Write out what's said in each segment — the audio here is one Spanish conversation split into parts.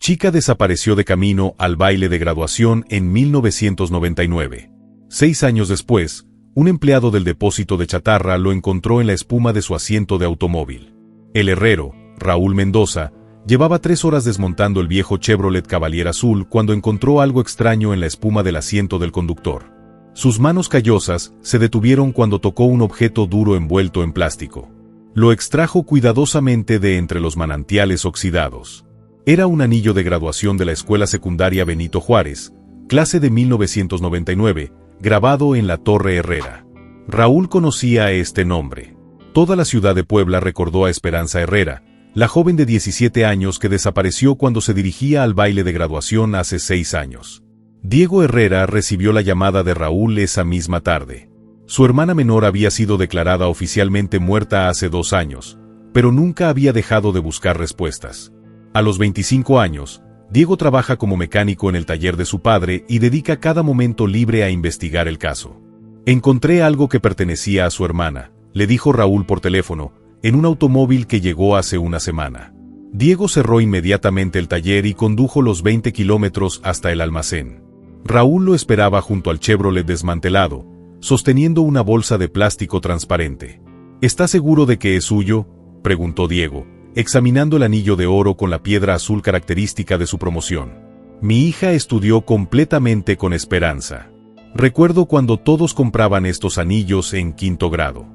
Chica desapareció de camino al baile de graduación en 1999. 6 años después, un empleado del depósito de chatarra lo encontró en la espuma de su asiento de automóvil. El herrero, Raúl Mendoza, llevaba 3 horas desmontando el viejo Chevrolet Cavalier azul cuando encontró algo extraño en la espuma del asiento del conductor. Sus manos callosas se detuvieron cuando tocó un objeto duro envuelto en plástico. Lo extrajo cuidadosamente de entre los manantiales oxidados. Era un anillo de graduación de la escuela secundaria Benito Juárez, clase de 1999, grabado en la Torre Herrera. Raúl conocía este nombre. Toda la ciudad de Puebla recordó a Esperanza Herrera, la joven de 17 años que desapareció cuando se dirigía al baile de graduación hace 6 años. Diego Herrera recibió la llamada de Raúl esa misma tarde. Su hermana menor había sido declarada oficialmente muerta hace 2 años, pero nunca había dejado de buscar respuestas. A los 25 años, Diego trabaja como mecánico en el taller de su padre y dedica cada momento libre a investigar el caso. Encontré algo que pertenecía a su hermana, le dijo Raúl por teléfono, en un automóvil que llegó hace una semana. Diego cerró inmediatamente el taller y condujo los 20 kilómetros hasta el almacén. Raúl lo esperaba junto al Chevrolet desmantelado, sosteniendo una bolsa de plástico transparente. ¿Está seguro de que es suyo?, preguntó Diego, examinando el anillo de oro con la piedra azul característica de su promoción. Mi hija estudió completamente con Esperanza. Recuerdo cuando todos compraban estos anillos en 5º grado.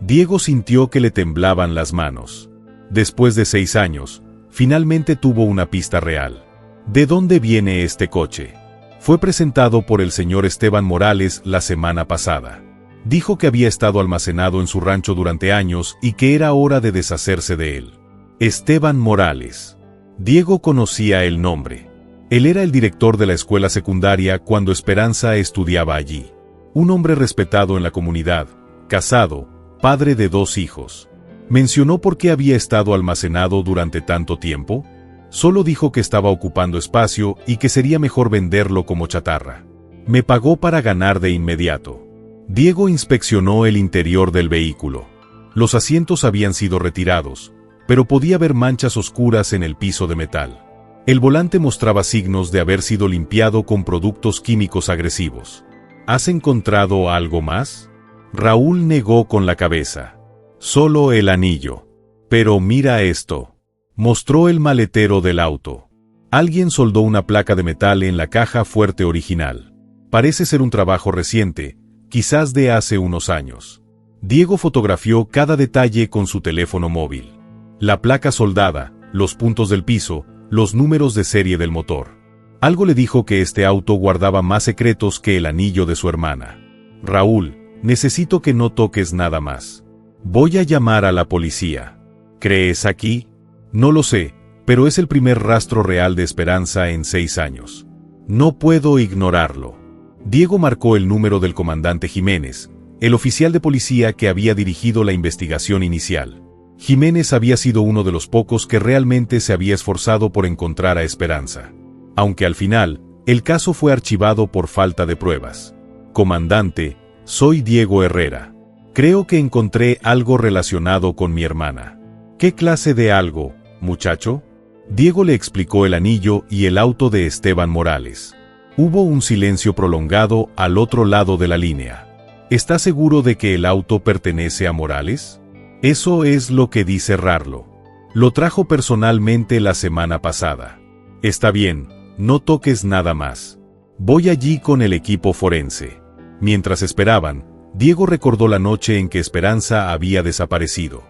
Diego sintió que le temblaban las manos. Después de 6 años, finalmente tuvo una pista real. ¿De dónde viene este coche? Fue presentado por el señor Esteban Morales la semana pasada. Dijo que había estado almacenado en su rancho durante años y que era hora de deshacerse de él. Esteban Morales. Diego conocía el nombre. Él era el director de la escuela secundaria cuando Esperanza estudiaba allí. Un hombre respetado en la comunidad, casado, padre de 2 hijos. ¿Mencionó por qué había estado almacenado durante tanto tiempo? Solo dijo que estaba ocupando espacio y que sería mejor venderlo como chatarra. Me pagó para ganar de inmediato. Diego inspeccionó el interior del vehículo. Los asientos habían sido retirados, pero podía ver manchas oscuras en el piso de metal. El volante mostraba signos de haber sido limpiado con productos químicos agresivos. ¿Has encontrado algo más? Raúl negó con la cabeza. Solo el anillo. Pero mira esto. Mostró el maletero del auto. Alguien soldó una placa de metal en la caja fuerte original. Parece ser un trabajo reciente, quizás de hace unos años. Diego fotografió cada detalle con su teléfono móvil. La placa soldada, los puntos del piso, los números de serie del motor. Algo le dijo que este auto guardaba más secretos que el anillo de su hermana. Raúl, necesito que no toques nada más. Voy a llamar a la policía. ¿Crees aquí? No lo sé, pero es el primer rastro real de Esperanza en 6 años. No puedo ignorarlo. Diego marcó el número del comandante Jiménez, el oficial de policía que había dirigido la investigación inicial. Jiménez había sido uno de los pocos que realmente se había esforzado por encontrar a Esperanza. Aunque al final, el caso fue archivado por falta de pruebas. Comandante, soy Diego Herrera. Creo que encontré algo relacionado con mi hermana. ¿Qué clase de algo, muchacho? Diego le explicó el anillo y el auto de Esteban Morales. Hubo un silencio prolongado al otro lado de la línea. ¿Está seguro de que el auto pertenece a Morales? Eso es lo que dice Rarlo. Lo trajo personalmente la semana pasada. Está bien, no toques nada más. Voy allí con el equipo forense. Mientras esperaban, Diego recordó la noche en que Esperanza había desaparecido.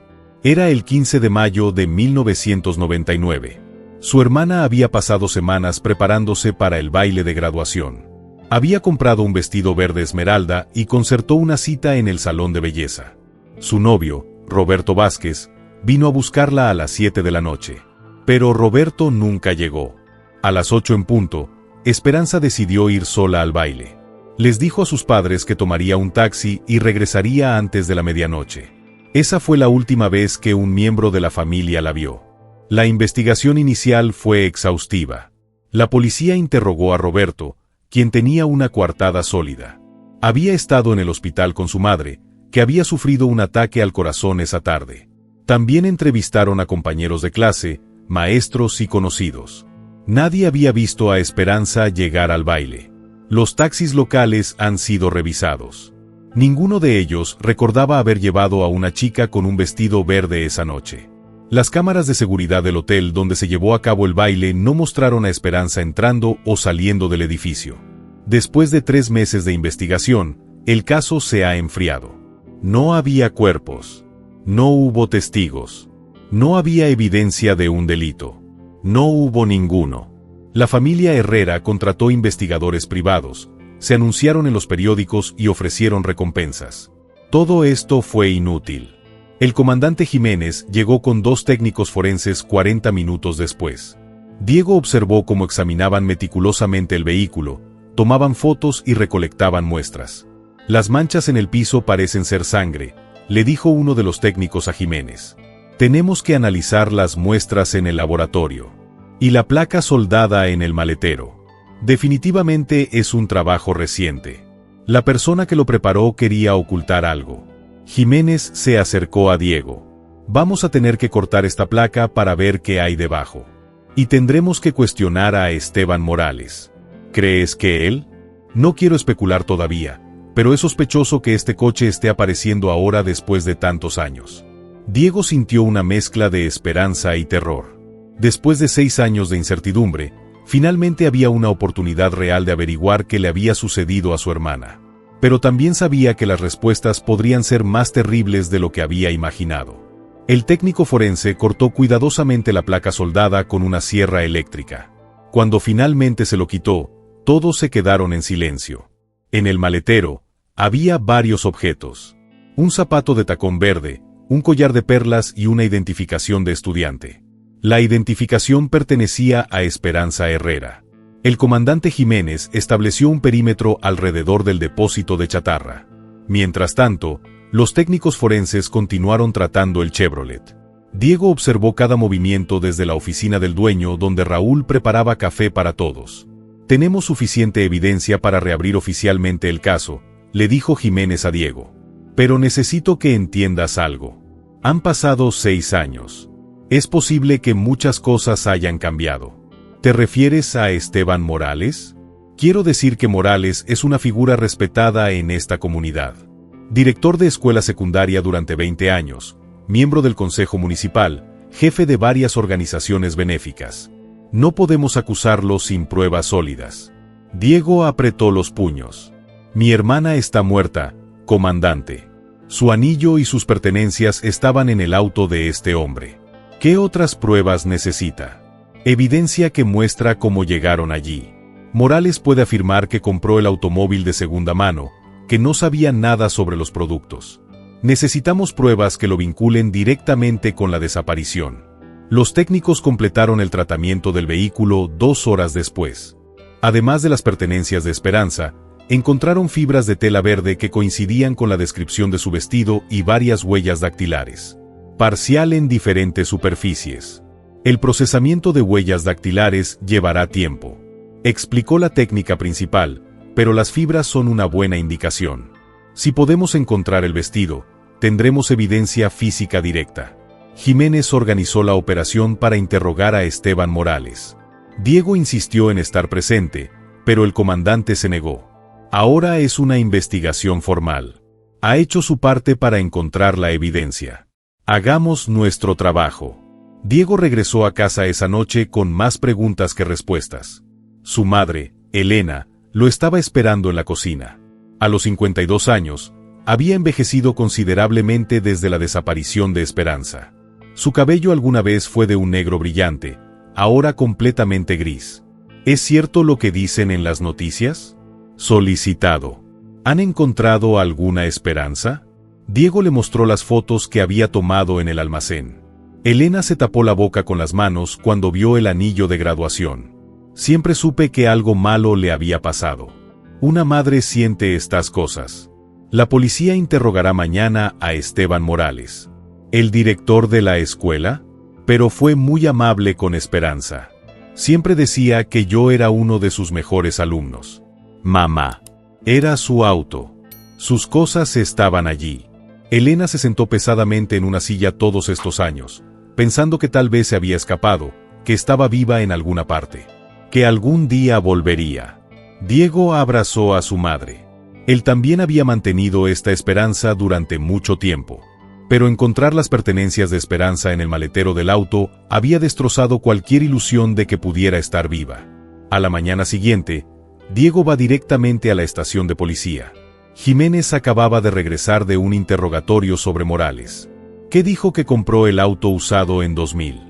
Era el 15 de mayo de 1999. Su hermana había pasado semanas preparándose para el baile de graduación. Había comprado un vestido verde esmeralda y concertó una cita en el salón de belleza. Su novio, Roberto Vázquez, vino a buscarla a las 7 de la noche. Pero Roberto nunca llegó. A las 8 en punto, Esperanza decidió ir sola al baile. Les dijo a sus padres que tomaría un taxi y regresaría antes de la medianoche. Esa fue la última vez que un miembro de la familia la vio. La investigación inicial fue exhaustiva. La policía interrogó a Roberto, quien tenía una coartada sólida. Había estado en el hospital con su madre, que había sufrido un ataque al corazón esa tarde. También entrevistaron a compañeros de clase, maestros y conocidos. Nadie había visto a Esperanza llegar al baile. Los taxis locales han sido revisados. Ninguno de ellos recordaba haber llevado a una chica con un vestido verde esa noche. Las cámaras de seguridad del hotel donde se llevó a cabo el baile no mostraron a Esperanza entrando o saliendo del edificio. Después de 3 meses de investigación, el caso se ha enfriado. No había cuerpos. No hubo testigos. No había evidencia de un delito. No hubo ninguno. La familia Herrera contrató investigadores privados, se anunciaron en los periódicos y ofrecieron recompensas. Todo esto fue inútil. El comandante Jiménez llegó con 2 técnicos forenses 40 minutos después. Diego observó cómo examinaban meticulosamente el vehículo, tomaban fotos y recolectaban muestras. Las manchas en el piso parecen ser sangre, le dijo uno de los técnicos a Jiménez. Tenemos que analizar las muestras en el laboratorio. Y la placa soldada en el maletero. Definitivamente es un trabajo reciente. La persona que lo preparó quería ocultar algo. Jiménez se acercó a Diego. Vamos a tener que cortar esta placa para ver qué hay debajo. Y tendremos que cuestionar a Esteban Morales. ¿Crees que él? No quiero especular todavía, pero es sospechoso que este coche esté apareciendo ahora después de tantos años. Diego sintió una mezcla de esperanza y terror. Después de 6 años de incertidumbre, finalmente había una oportunidad real de averiguar qué le había sucedido a su hermana. Pero también sabía que las respuestas podrían ser más terribles de lo que había imaginado. El técnico forense cortó cuidadosamente la placa soldada con una sierra eléctrica. Cuando finalmente se lo quitó, todos se quedaron en silencio. En el maletero, había varios objetos. Un zapato de tacón verde, un collar de perlas y una identificación de estudiante. La identificación pertenecía a Esperanza Herrera. El comandante Jiménez estableció un perímetro alrededor del depósito de chatarra. Mientras tanto, los técnicos forenses continuaron tratando el Chevrolet. Diego observó cada movimiento desde la oficina del dueño donde Raúl preparaba café para todos. Tenemos suficiente evidencia para reabrir oficialmente el caso, le dijo Jiménez a Diego. Pero necesito que entiendas algo. Han pasado 6 años. Es posible que muchas cosas hayan cambiado. ¿Te refieres a Esteban Morales? Quiero decir que Morales es una figura respetada en esta comunidad. Director de escuela secundaria durante 20 años, miembro del Consejo Municipal, jefe de varias organizaciones benéficas. No podemos acusarlo sin pruebas sólidas. Diego apretó los puños. Mi hermana está muerta, comandante. Su anillo y sus pertenencias estaban en el auto de este hombre. ¿Qué otras pruebas necesita? Evidencia que muestra cómo llegaron allí. Morales puede afirmar que compró el automóvil de segunda mano, que no sabía nada sobre los productos. Necesitamos pruebas que lo vinculen directamente con la desaparición. Los técnicos completaron el tratamiento del vehículo 2 horas después. Además de las pertenencias de Esperanza, encontraron fibras de tela verde que coincidían con la descripción de su vestido y varias huellas dactilares. Parcial en diferentes superficies. El procesamiento de huellas dactilares llevará tiempo. Explicó la técnica principal, pero las fibras son una buena indicación. Si podemos encontrar el vestido, tendremos evidencia física directa. Jiménez organizó la operación para interrogar a Esteban Morales. Diego insistió en estar presente, pero el comandante se negó. Ahora es una investigación formal. Ha hecho su parte para encontrar la evidencia. Hagamos nuestro trabajo. Diego regresó a casa esa noche con más preguntas que respuestas. Su madre, Elena, lo estaba esperando en la cocina. A los 52 años, había envejecido considerablemente desde la desaparición de Esperanza. Su cabello alguna vez fue de un negro brillante, ahora completamente gris. ¿Es cierto lo que dicen en las noticias? Solicitado. ¿Han encontrado alguna esperanza? Diego le mostró las fotos que había tomado en el almacén. Elena se tapó la boca con las manos cuando vio el anillo de graduación. Siempre supe que algo malo le había pasado. Una madre siente estas cosas. La policía interrogará mañana a Esteban Morales. ¿El director de la escuela? Pero fue muy amable con Esperanza. Siempre decía que yo era uno de sus mejores alumnos. Mamá. Era su auto. Sus cosas estaban allí. Elena se sentó pesadamente en una silla todos estos años, pensando que tal vez se había escapado, que estaba viva en alguna parte. que algún día volvería. Diego abrazó a su madre. Él también había mantenido esta esperanza durante mucho tiempo. Pero encontrar las pertenencias de Esperanza en el maletero del auto había destrozado cualquier ilusión de que pudiera estar viva. A la mañana siguiente, Diego va directamente a la estación de policía. Jiménez acababa de regresar de un interrogatorio sobre Morales, que dijo que compró el auto usado en 2000.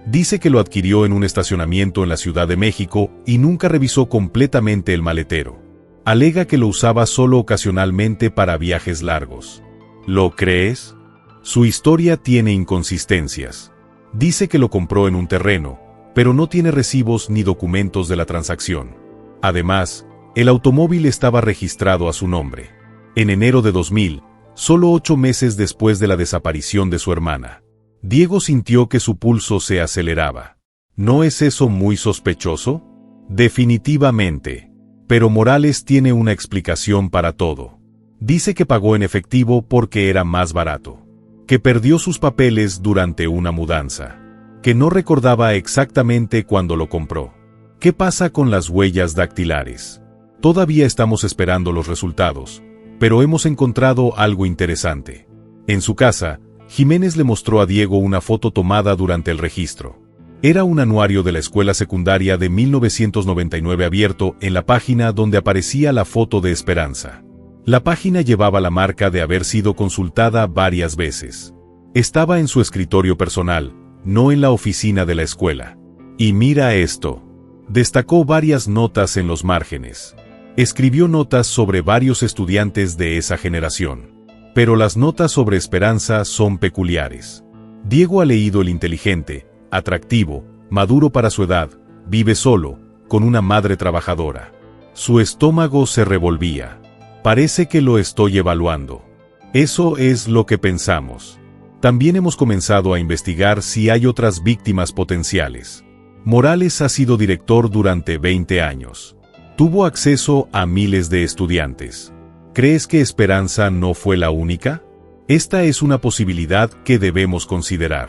Dice que lo adquirió en un estacionamiento en la Ciudad de México y nunca revisó completamente el maletero. Alega que lo usaba solo ocasionalmente para viajes largos. ¿Lo crees? Su historia tiene inconsistencias. Dice que lo compró en un terreno, pero no tiene recibos ni documentos de la transacción. Además, el automóvil estaba registrado a su nombre. En enero de 2000, solo 8 meses después de la desaparición de su hermana, Diego sintió que su pulso se aceleraba. ¿No es eso muy sospechoso? Definitivamente. Pero Morales tiene una explicación para todo. Dice que pagó en efectivo porque era más barato, que perdió sus papeles durante una mudanza, que no recordaba exactamente cuándo lo compró. ¿Qué pasa con las huellas dactilares? Todavía estamos esperando los resultados, pero hemos encontrado algo interesante. En su casa, Jiménez le mostró a Diego una foto tomada durante el registro. Era un anuario de la escuela secundaria de 1999 abierto en la página donde aparecía la foto de Esperanza. La página llevaba la marca de haber sido consultada varias veces. Estaba en su escritorio personal, no en la oficina de la escuela. Y mira esto. Destacó varias notas en los márgenes. Escribió notas sobre varios estudiantes de esa generación. Pero las notas sobre Esperanza son peculiares. Diego ha leído El inteligente, atractivo, maduro para su edad, vive solo, con una madre trabajadora. Su estómago se revolvía. Parece que lo estoy evaluando. Eso es lo que pensamos. También hemos comenzado a investigar si hay otras víctimas potenciales. Morales ha sido director durante 20 años. Tuvo acceso a miles de estudiantes. ¿Crees que Esperanza no fue la única? Esta es una posibilidad que debemos considerar.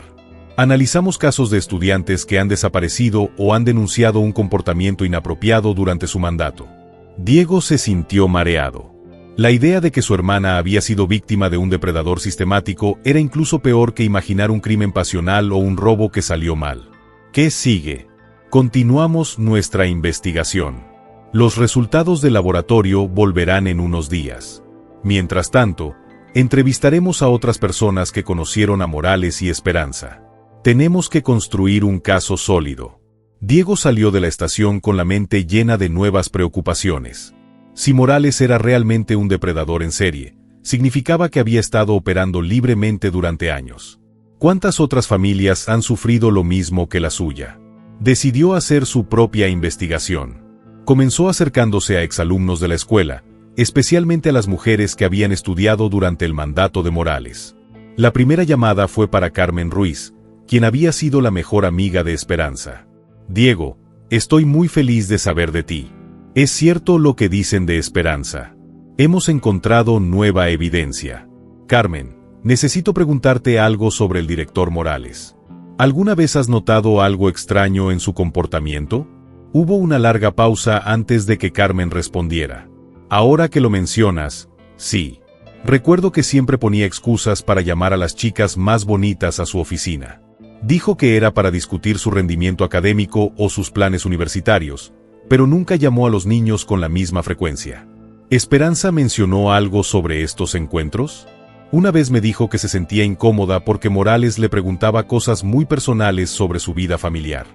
Analizamos casos de estudiantes que han desaparecido o han denunciado un comportamiento inapropiado durante su mandato. Diego se sintió mareado. La idea de que su hermana había sido víctima de un depredador sistemático era incluso peor que imaginar un crimen pasional o un robo que salió mal. ¿Qué sigue? Continuamos nuestra investigación. Los resultados del laboratorio volverán en unos días. Mientras tanto, entrevistaremos a otras personas que conocieron a Morales y Esperanza. Tenemos que construir un caso sólido. Diego salió de la estación con la mente llena de nuevas preocupaciones. Si Morales era realmente un depredador en serie, significaba que había estado operando libremente durante años. ¿Cuántas otras familias han sufrido lo mismo que la suya? Decidió hacer su propia investigación. Comenzó acercándose a exalumnos de la escuela, especialmente a las mujeres que habían estudiado durante el mandato de Morales. La primera llamada fue para Carmen Ruiz, quien había sido la mejor amiga de Esperanza. Diego, estoy muy feliz de saber de ti. Es cierto lo que dicen de Esperanza. Hemos encontrado nueva evidencia. Carmen, necesito preguntarte algo sobre el director Morales. ¿Alguna vez has notado algo extraño en su comportamiento? Hubo una larga pausa antes de que Carmen respondiera. Ahora que lo mencionas, sí. Recuerdo que siempre ponía excusas para llamar a las chicas más bonitas a su oficina. Dijo que era para discutir su rendimiento académico o sus planes universitarios, pero nunca llamó a los niños con la misma frecuencia. ¿Esperanza mencionó algo sobre estos encuentros? Una vez me dijo que se sentía incómoda porque Morales le preguntaba cosas muy personales sobre su vida familiar.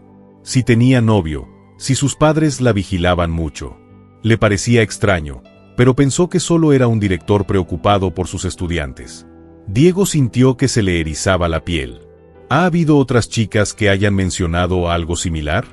Si tenía novio, si sus padres la vigilaban mucho. Le parecía extraño, pero pensó que solo era un director preocupado por sus estudiantes. Diego sintió que se le erizaba la piel. ¿Ha habido otras chicas que hayan mencionado algo similar?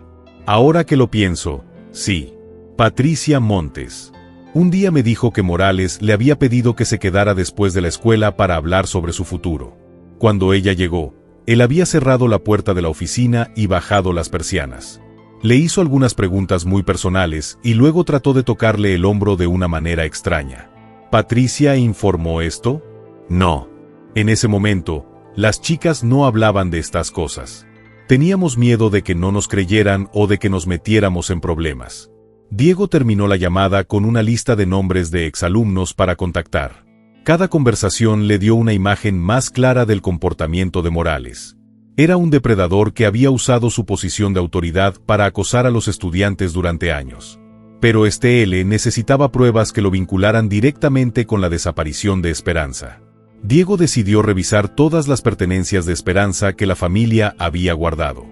Ahora que lo pienso, sí. Patricia Montes. Un día me dijo que Morales le había pedido que se quedara después de la escuela para hablar sobre su futuro. Cuando ella llegó, él había cerrado la puerta de la oficina y bajado las persianas. Le hizo algunas preguntas muy personales y luego trató de tocarle el hombro de una manera extraña. ¿Patricia informó esto? No. En ese momento, las chicas no hablaban de estas cosas. Teníamos miedo de que no nos creyeran o de que nos metiéramos en problemas. Diego terminó la llamada con una lista de nombres de exalumnos para contactar. Cada conversación le dio una imagen más clara del comportamiento de Morales. Era un depredador que había usado su posición de autoridad para acosar a los estudiantes durante años. Pero este L necesitaba pruebas que lo vincularan directamente con la desaparición de Esperanza. Diego decidió revisar todas las pertenencias de Esperanza que la familia había guardado.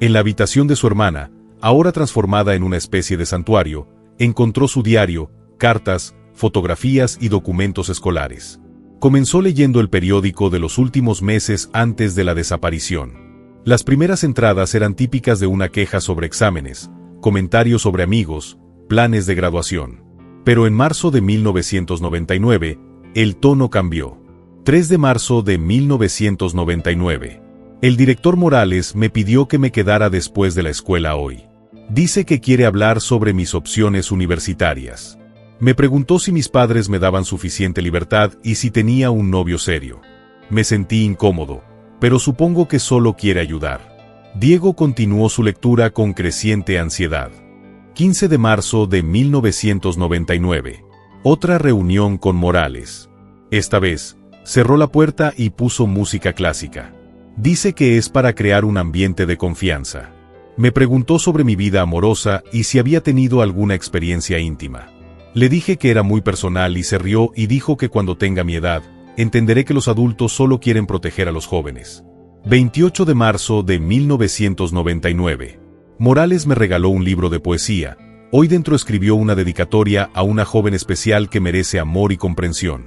En la habitación de su hermana, ahora transformada en una especie de santuario, encontró su diario, cartas, fotografías y documentos escolares. Comenzó leyendo el periódico de los últimos meses antes de la desaparición. Las primeras entradas eran típicas de una queja sobre exámenes, comentarios sobre amigos, planes de graduación. Pero en marzo de 1999, el tono cambió. 3 de marzo de 1999. El director Morales me pidió que me quedara después de la escuela hoy. Dice que quiere hablar sobre mis opciones universitarias. Me preguntó si mis padres me daban suficiente libertad y si tenía un novio serio. Me sentí incómodo, pero supongo que solo quiere ayudar. Diego continuó su lectura con creciente ansiedad. 15 de marzo de 1999. Otra reunión con Morales. Esta vez, cerró la puerta y puso música clásica. Dice que es para crear un ambiente de confianza. Me preguntó sobre mi vida amorosa y si había tenido alguna experiencia íntima. Le dije que era muy personal y se rió y dijo que cuando tenga mi edad, entenderé que los adultos solo quieren proteger a los jóvenes. 28 de marzo de 1999. Morales me regaló un libro de poesía. Hoy dentro escribió una dedicatoria a una joven especial que merece amor y comprensión.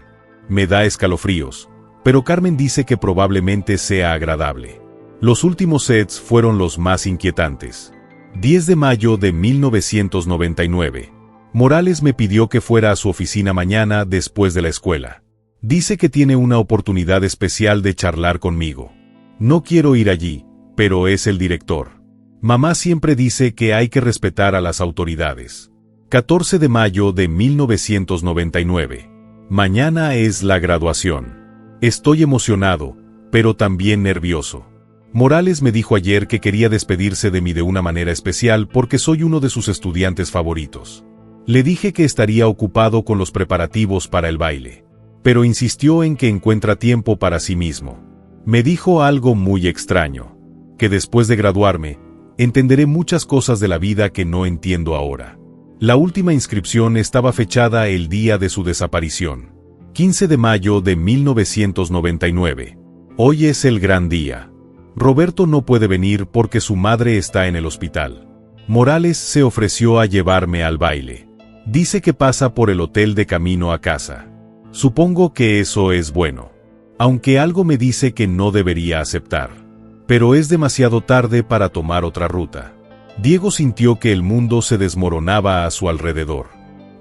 Me da escalofríos, pero Carmen dice que probablemente sea agradable. Los últimos sets fueron los más inquietantes. 10 de mayo de 1999. Morales me pidió que fuera a su oficina mañana después de la escuela. Dice que tiene una oportunidad especial de charlar conmigo. No quiero ir allí, pero es el director. Mamá siempre dice que hay que respetar a las autoridades. 14 de mayo de 1999. Mañana es la graduación. Estoy emocionado, pero también nervioso. Morales me dijo ayer que quería despedirse de mí de una manera especial porque soy uno de sus estudiantes favoritos. Le dije que estaría ocupado con los preparativos para el baile, pero insistió en que encuentra tiempo para sí mismo. Me dijo algo muy extraño, que después de graduarme, entenderé muchas cosas de la vida que no entiendo ahora. La última inscripción estaba fechada el día de su desaparición. 15 de mayo de 1999. Hoy es el gran día. Roberto no puede venir porque su madre está en el hospital. Morales se ofreció a llevarme al baile. Dice que pasa por el hotel de camino a casa. Supongo que eso es bueno. Aunque algo me dice que no debería aceptar. Pero es demasiado tarde para tomar otra ruta. Diego sintió que el mundo se desmoronaba a su alrededor.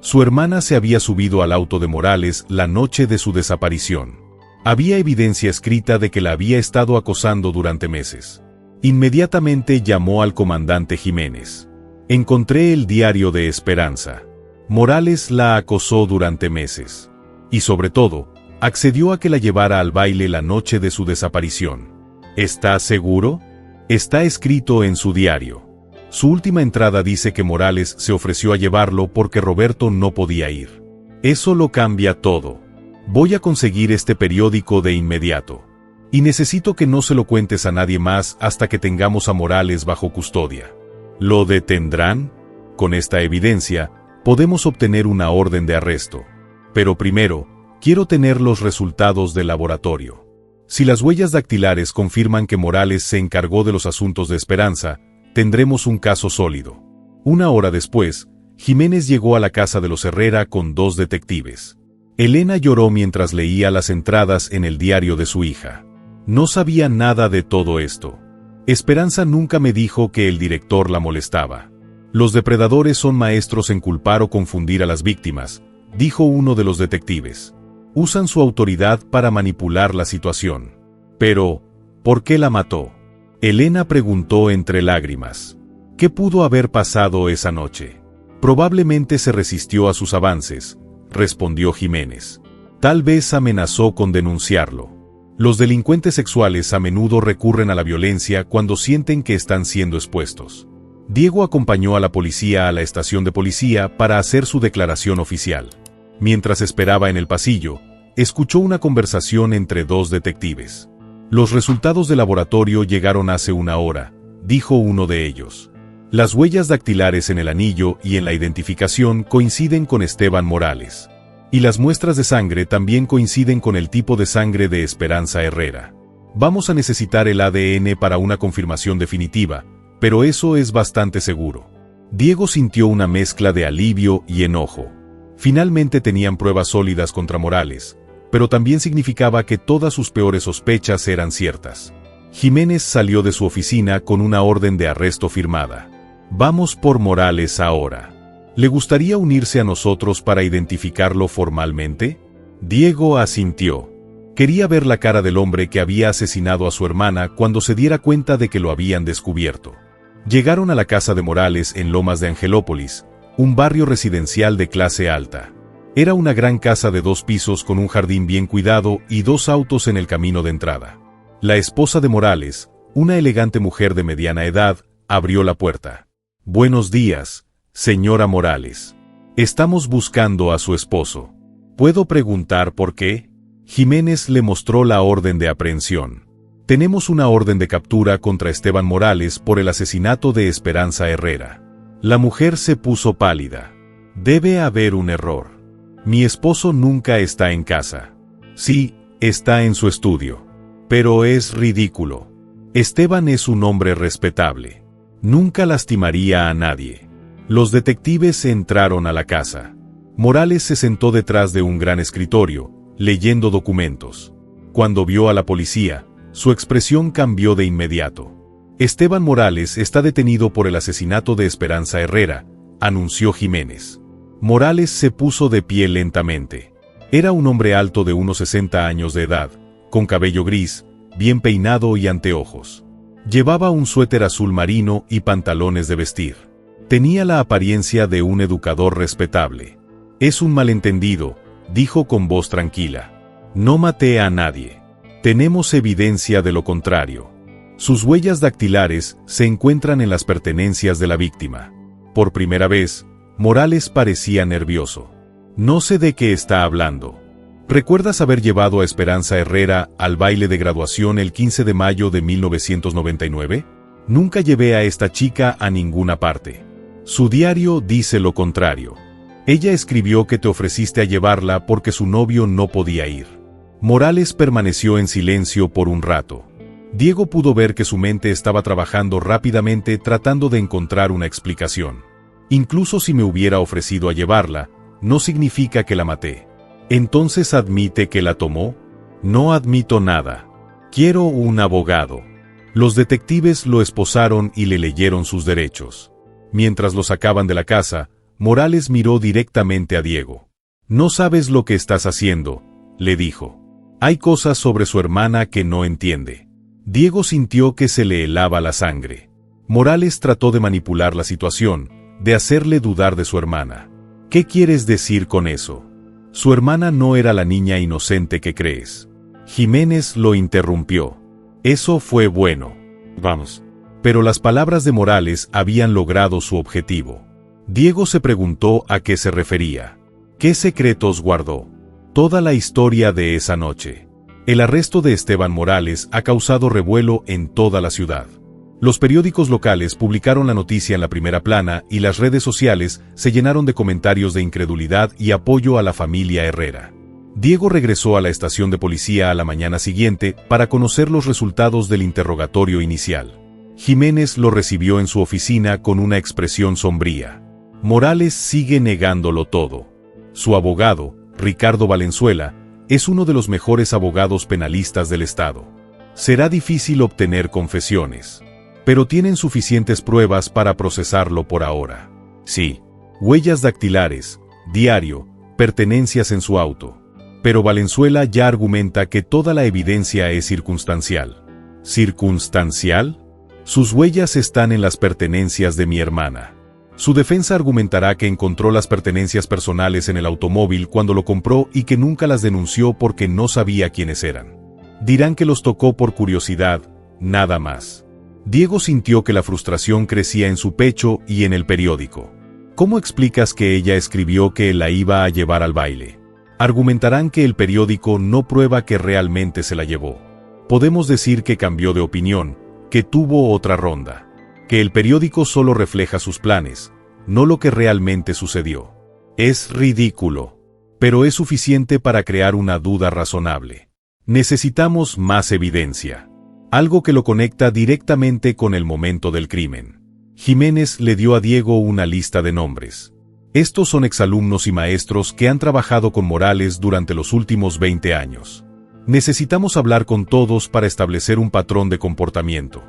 Su hermana se había subido al auto de Morales la noche de su desaparición. Había evidencia escrita de que la había estado acosando durante meses. Inmediatamente llamó al comandante Jiménez. Encontré el diario de Esperanza. Morales la acosó durante meses. Y sobre todo, accedió a que la llevara al baile la noche de su desaparición. ¿Está seguro? Está escrito en su diario. Su última entrada dice que Morales se ofreció a llevarlo porque Roberto no podía ir. Eso lo cambia todo. Voy a conseguir este periódico de inmediato. Y necesito que no se lo cuentes a nadie más hasta que tengamos a Morales bajo custodia. ¿Lo detendrán? Con esta evidencia, podemos obtener una orden de arresto. Pero primero, quiero tener los resultados del laboratorio. Si las huellas dactilares confirman que Morales se encargó de los asuntos de Esperanza, tendremos un caso sólido. Una hora después, Jiménez llegó a la casa de los Herrera con 2 detectives. Elena lloró mientras leía las entradas en el diario de su hija. No sabía nada de todo esto. Esperanza nunca me dijo que el director la molestaba. Los depredadores son maestros en culpar o confundir a las víctimas, dijo uno de los detectives. Usan su autoridad para manipular la situación. Pero, ¿por qué la mató? Elena preguntó entre lágrimas. ¿Qué pudo haber pasado esa noche? Probablemente se resistió a sus avances, respondió Jiménez. Tal vez amenazó con denunciarlo. Los delincuentes sexuales a menudo recurren a la violencia cuando sienten que están siendo expuestos. Diego acompañó a la policía a la estación de policía para hacer su declaración oficial. Mientras esperaba en el pasillo, escuchó una conversación entre dos detectives. Los resultados del laboratorio llegaron hace una hora, dijo uno de ellos. Las huellas dactilares en el anillo y en la identificación coinciden con Esteban Morales. Y las muestras de sangre también coinciden con el tipo de sangre de Esperanza Herrera. Vamos a necesitar el ADN para una confirmación definitiva, pero eso es bastante seguro. Diego sintió una mezcla de alivio y enojo. Finalmente tenían pruebas sólidas contra Morales, pero también significaba que todas sus peores sospechas eran ciertas. Jiménez salió de su oficina con una orden de arresto firmada. Vamos por Morales ahora. ¿Le gustaría unirse a nosotros para identificarlo formalmente? Diego asintió. Quería ver la cara del hombre que había asesinado a su hermana cuando se diera cuenta de que lo habían descubierto. Llegaron a la casa de Morales en Lomas de Angelópolis, un barrio residencial de clase alta. Era una gran casa de 2 pisos con un jardín bien cuidado y 2 autos en el camino de entrada. La esposa de Morales, una elegante mujer de mediana edad, abrió la puerta. Buenos días, señora Morales. Estamos buscando a su esposo. ¿Puedo preguntar por qué? Jiménez le mostró la orden de aprehensión. Tenemos una orden de captura contra Esteban Morales por el asesinato de Esperanza Herrera. La mujer se puso pálida. Debe haber un error. Mi esposo nunca está en casa. Sí, está en su estudio. Pero es ridículo. Esteban es un hombre respetable. Nunca lastimaría a nadie. Los detectives entraron a la casa. Morales se sentó detrás de un gran escritorio, leyendo documentos. Cuando vio a la policía, su expresión cambió de inmediato. Esteban Morales está detenido por el asesinato de Esperanza Herrera, anunció Jiménez. Morales se puso de pie lentamente. Era un hombre alto de unos 60 años de edad, con cabello gris, bien peinado y anteojos. Llevaba un suéter azul marino y pantalones de vestir. Tenía la apariencia de un educador respetable. Es un malentendido, dijo con voz tranquila. No maté a nadie. Tenemos evidencia de lo contrario. Sus huellas dactilares se encuentran en las pertenencias de la víctima. Por primera vez, Morales parecía nervioso. No sé de qué está hablando. ¿Recuerdas haber llevado a Esperanza Herrera al baile de graduación el 15 de mayo de 1999? Nunca llevé a esta chica a ninguna parte. Su diario dice lo contrario. Ella escribió que te ofreciste a llevarla porque su novio no podía ir. Morales permaneció en silencio por un rato. Diego pudo ver que su mente estaba trabajando rápidamente tratando de encontrar una explicación. Incluso si me hubiera ofrecido a llevarla, no significa que la maté. ¿Entonces admite que la tomó? No admito nada. Quiero un abogado. Los detectives lo esposaron y le leyeron sus derechos. Mientras lo sacaban de la casa, Morales miró directamente a Diego. No sabes lo que estás haciendo, le dijo. Hay cosas sobre su hermana que no entiende. Diego sintió que se le helaba la sangre. Morales trató de manipular la situación, de hacerle dudar de su hermana. ¿Qué quieres decir con eso? Su hermana no era la niña inocente que crees. Jiménez lo interrumpió. Eso fue bueno. Vamos. Pero las palabras de Morales habían logrado su objetivo. Diego se preguntó a qué se refería. ¿Qué secretos guardó? Toda la historia de esa noche. El arresto de Esteban Morales ha causado revuelo en toda la ciudad. Los periódicos locales publicaron la noticia en la primera plana y las redes sociales se llenaron de comentarios de incredulidad y apoyo a la familia Herrera. Diego regresó a la estación de policía a la mañana siguiente para conocer los resultados del interrogatorio inicial. Jiménez lo recibió en su oficina con una expresión sombría. Morales sigue negándolo todo. Su abogado, Ricardo Valenzuela, es uno de los mejores abogados penalistas del estado. Será difícil obtener confesiones. Pero tienen suficientes pruebas para procesarlo por ahora. Sí, huellas dactilares, diario, pertenencias en su auto. Pero Valenzuela ya argumenta que toda la evidencia es circunstancial. ¿Circunstancial? Sus huellas están en las pertenencias de mi hermana. Su defensa argumentará que encontró las pertenencias personales en el automóvil cuando lo compró y que nunca las denunció porque no sabía quiénes eran. Dirán que los tocó por curiosidad, nada más. Diego sintió que la frustración crecía en su pecho y en el periódico. ¿Cómo explicas que ella escribió que la iba a llevar al baile? Argumentarán que el periódico no prueba que realmente se la llevó. Podemos decir que cambió de opinión, que tuvo otra ronda. Que el periódico solo refleja sus planes, no lo que realmente sucedió. Es ridículo, pero es suficiente para crear una duda razonable. Necesitamos más evidencia. Algo que lo conecta directamente con el momento del crimen. Jiménez le dio a Diego una lista de nombres. Estos son exalumnos y maestros que han trabajado con Morales durante los últimos 20 años. Necesitamos hablar con todos para establecer un patrón de comportamiento.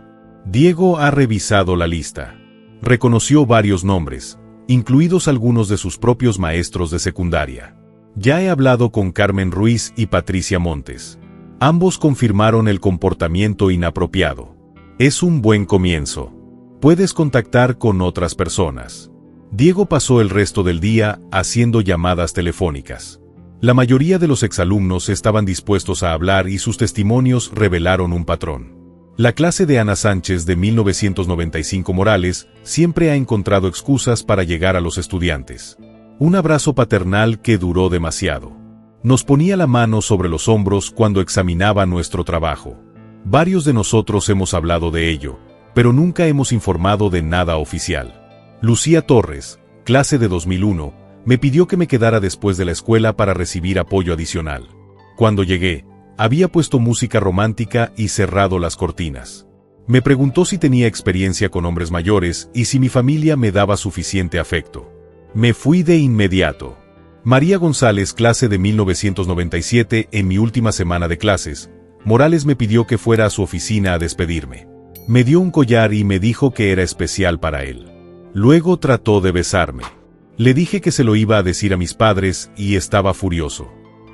Diego ha revisado la lista. Reconoció varios nombres, incluidos algunos de sus propios maestros de secundaria. Ya he hablado con Carmen Ruiz y Patricia Montes. Ambos confirmaron el comportamiento inapropiado. Es un buen comienzo. Puedes contactar con otras personas. Diego pasó el resto del día haciendo llamadas telefónicas. La mayoría de los exalumnos estaban dispuestos a hablar y sus testimonios revelaron un patrón. La clase de Ana Sánchez de 1995 Morales siempre ha encontrado excusas para llegar a los estudiantes. Un abrazo paternal que duró demasiado. Nos ponía la mano sobre los hombros cuando examinaba nuestro trabajo. Varios de nosotros hemos hablado de ello, pero nunca hemos informado de nada oficial. Lucía Torres, clase de 2001, me pidió que me quedara después de la escuela para recibir apoyo adicional. Cuando llegué, había puesto música romántica y cerrado las cortinas. Me preguntó si tenía experiencia con hombres mayores y si mi familia me daba suficiente afecto. Me fui de inmediato. María González, clase de 1997, en mi última semana de clases, Morales me pidió que fuera a su oficina a despedirme. Me dio un collar y me dijo que era especial para él. Luego trató de besarme. Le dije que se lo iba a decir a mis padres y estaba furioso.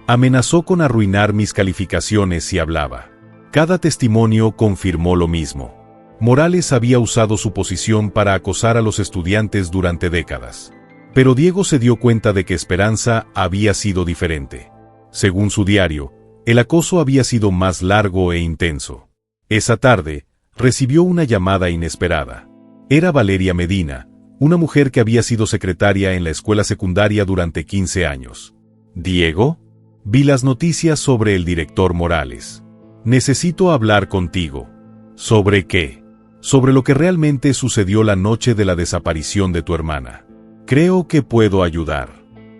Amenazó con arruinar mis calificaciones si hablaba. Cada testimonio confirmó lo mismo. Morales había usado su posición para acosar a los estudiantes durante décadas. Pero Diego se dio cuenta de que Esperanza había sido diferente. Según su diario, el acoso había sido más largo e intenso. Esa tarde, recibió una llamada inesperada. Era Valeria Medina, una mujer que había sido secretaria en la escuela secundaria durante 15 años. ¿Diego? Vi las noticias sobre el director Morales. Necesito hablar contigo. ¿Sobre qué? Sobre lo que realmente sucedió la noche de la desaparición de tu hermana. Creo que puedo ayudar.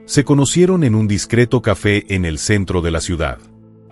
Se conocieron en un discreto café en el centro de la ciudad.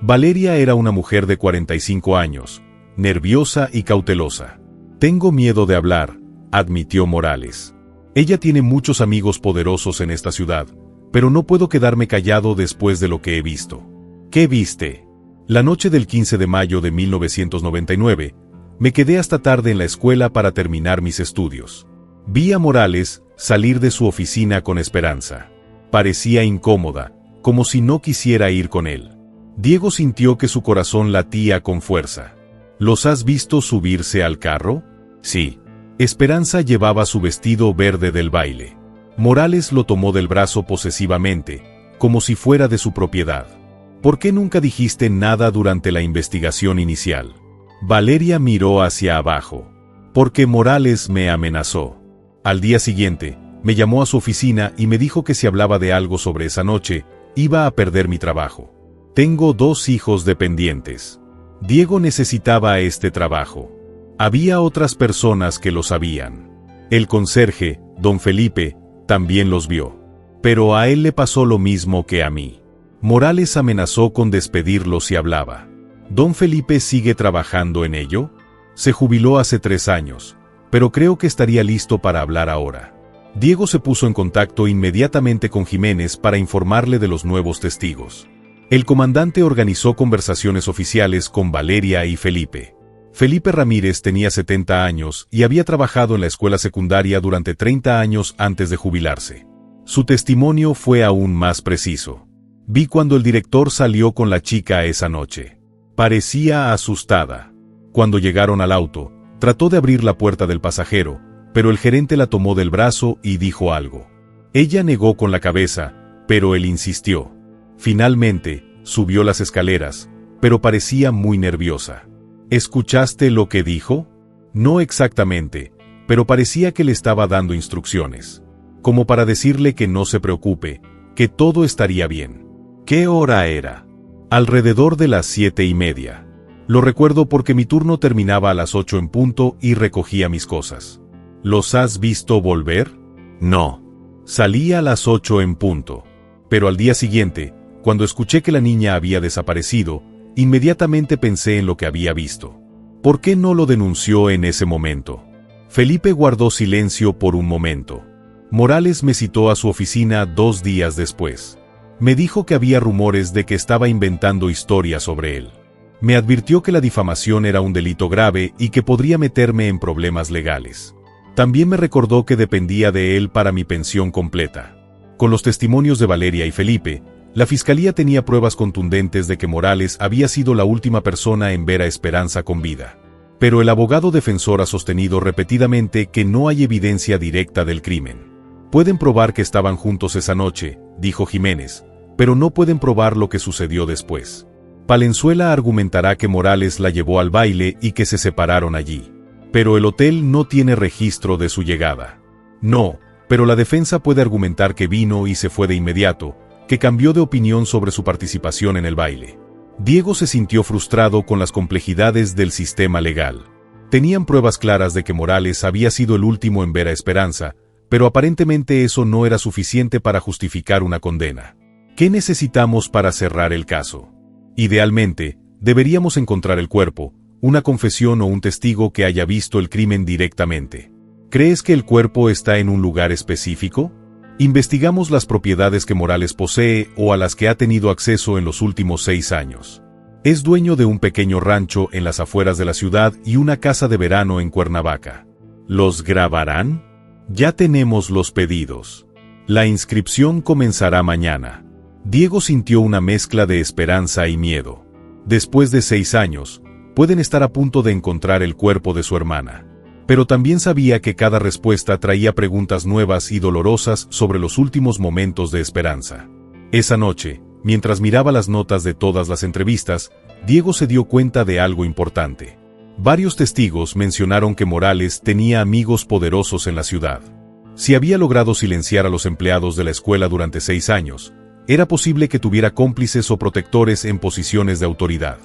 Valeria era una mujer de 45 años, nerviosa y cautelosa. Tengo miedo de hablar, admitió Morales. Ella tiene muchos amigos poderosos en esta ciudad, pero no puedo quedarme callado después de lo que he visto. ¿Qué viste? La noche del 15 de mayo de 1999, me quedé hasta tarde en la escuela para terminar mis estudios. Vi a Morales salir de su oficina con Esperanza. Parecía incómoda, como si no quisiera ir con él. Diego sintió que su corazón latía con fuerza. ¿Los has visto subirse al carro? Sí. Esperanza llevaba su vestido verde del baile. Morales lo tomó del brazo posesivamente, como si fuera de su propiedad. ¿Por qué nunca dijiste nada durante la investigación inicial? Valeria miró hacia abajo. Porque Morales me amenazó. Al día siguiente, me llamó a su oficina y me dijo que si hablaba de algo sobre esa noche, iba a perder mi trabajo. Tengo 2 hijos dependientes. Diego necesitaba este trabajo. Había otras personas que lo sabían. El conserje, don Felipe, también los vio. Pero a él le pasó lo mismo que a mí. Morales amenazó con despedirlo si hablaba. ¿Don Felipe sigue trabajando en ello? Se jubiló hace 3 años. Pero creo que estaría listo para hablar ahora. Diego se puso en contacto inmediatamente con Jiménez para informarle de los nuevos testigos. El comandante organizó conversaciones oficiales con Valeria y Felipe. Felipe Ramírez tenía 70 años y había trabajado en la escuela secundaria durante 30 años antes de jubilarse. Su testimonio fue aún más preciso. Vi cuando el director salió con la chica esa noche. Parecía asustada. Cuando llegaron al auto, trató de abrir la puerta del pasajero, pero el gerente la tomó del brazo y dijo algo. Ella negó con la cabeza, pero él insistió. Finalmente, subió las escaleras, pero parecía muy nerviosa. ¿Escuchaste lo que dijo? No exactamente, pero parecía que le estaba dando instrucciones. Como para decirle que no se preocupe, que todo estaría bien. ¿Qué hora era? Alrededor de las 7:30. Lo recuerdo porque mi turno terminaba a las 8 en punto y recogía mis cosas. ¿Los has visto volver? No. Salí a las 8 en punto. Pero al día siguiente, cuando escuché que la niña había desaparecido, inmediatamente pensé en lo que había visto. ¿Por qué no lo denunció en ese momento? Felipe guardó silencio por un momento. Morales me citó a su oficina 2 días después. Me dijo que había rumores de que estaba inventando historias sobre él. Me advirtió que la difamación era un delito grave y que podría meterme en problemas legales. También me recordó que dependía de él para mi pensión completa. Con los testimonios de Valeria y Felipe, la fiscalía tenía pruebas contundentes de que Morales había sido la última persona en ver a Esperanza con vida. Pero el abogado defensor ha sostenido repetidamente que no hay evidencia directa del crimen. Pueden probar que estaban juntos esa noche, dijo Jiménez, pero no pueden probar lo que sucedió después. Palenzuela argumentará que Morales la llevó al baile y que se separaron allí. Pero el hotel no tiene registro de su llegada. No, pero la defensa puede argumentar que vino y se fue de inmediato, que cambió de opinión sobre su participación en el baile. Diego se sintió frustrado con las complejidades del sistema legal. Tenían pruebas claras de que Morales había sido el último en ver a Esperanza, pero aparentemente eso no era suficiente para justificar una condena. ¿Qué necesitamos para cerrar el caso? Idealmente, deberíamos encontrar el cuerpo, una confesión o un testigo que haya visto el crimen directamente. ¿Crees que el cuerpo está en un lugar específico? Investigamos las propiedades que Morales posee o a las que ha tenido acceso en los últimos 6 años. Es dueño de un pequeño rancho en las afueras de la ciudad y una casa de verano en Cuernavaca. ¿Los grabarán? Ya tenemos los pedidos. La inscripción comenzará mañana. Diego sintió una mezcla de esperanza y miedo. Después de 6 años, pueden estar a punto de encontrar el cuerpo de su hermana. Pero también sabía que cada respuesta traía preguntas nuevas y dolorosas sobre los últimos momentos de Esperanza. Esa noche, mientras miraba las notas de todas las entrevistas, Diego se dio cuenta de algo importante. Varios testigos mencionaron que Morales tenía amigos poderosos en la ciudad. Si había logrado silenciar a los empleados de la escuela durante 6 años, era posible que tuviera cómplices o protectores en posiciones de autoridad.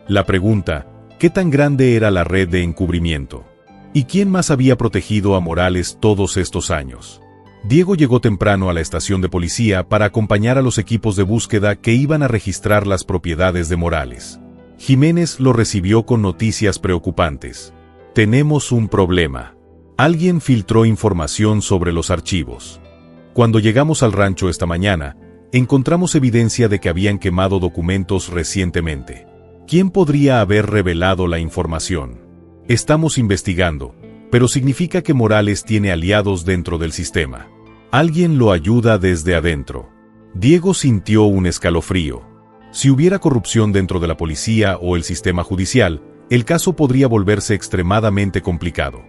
La pregunta, ¿qué tan grande era la red de encubrimiento? ¿Y quién más había protegido a Morales todos estos años? Diego llegó temprano a la estación de policía para acompañar a los equipos de búsqueda que iban a registrar las propiedades de Morales. Jiménez lo recibió con noticias preocupantes. Tenemos un problema. Alguien filtró información sobre los archivos. Cuando llegamos al rancho esta mañana, encontramos evidencia de que habían quemado documentos recientemente. ¿Quién podría haber revelado la información? Estamos investigando, pero significa que Morales tiene aliados dentro del sistema. Alguien lo ayuda desde adentro. Diego sintió un escalofrío. Si hubiera corrupción dentro de la policía o el sistema judicial, el caso podría volverse extremadamente complicado.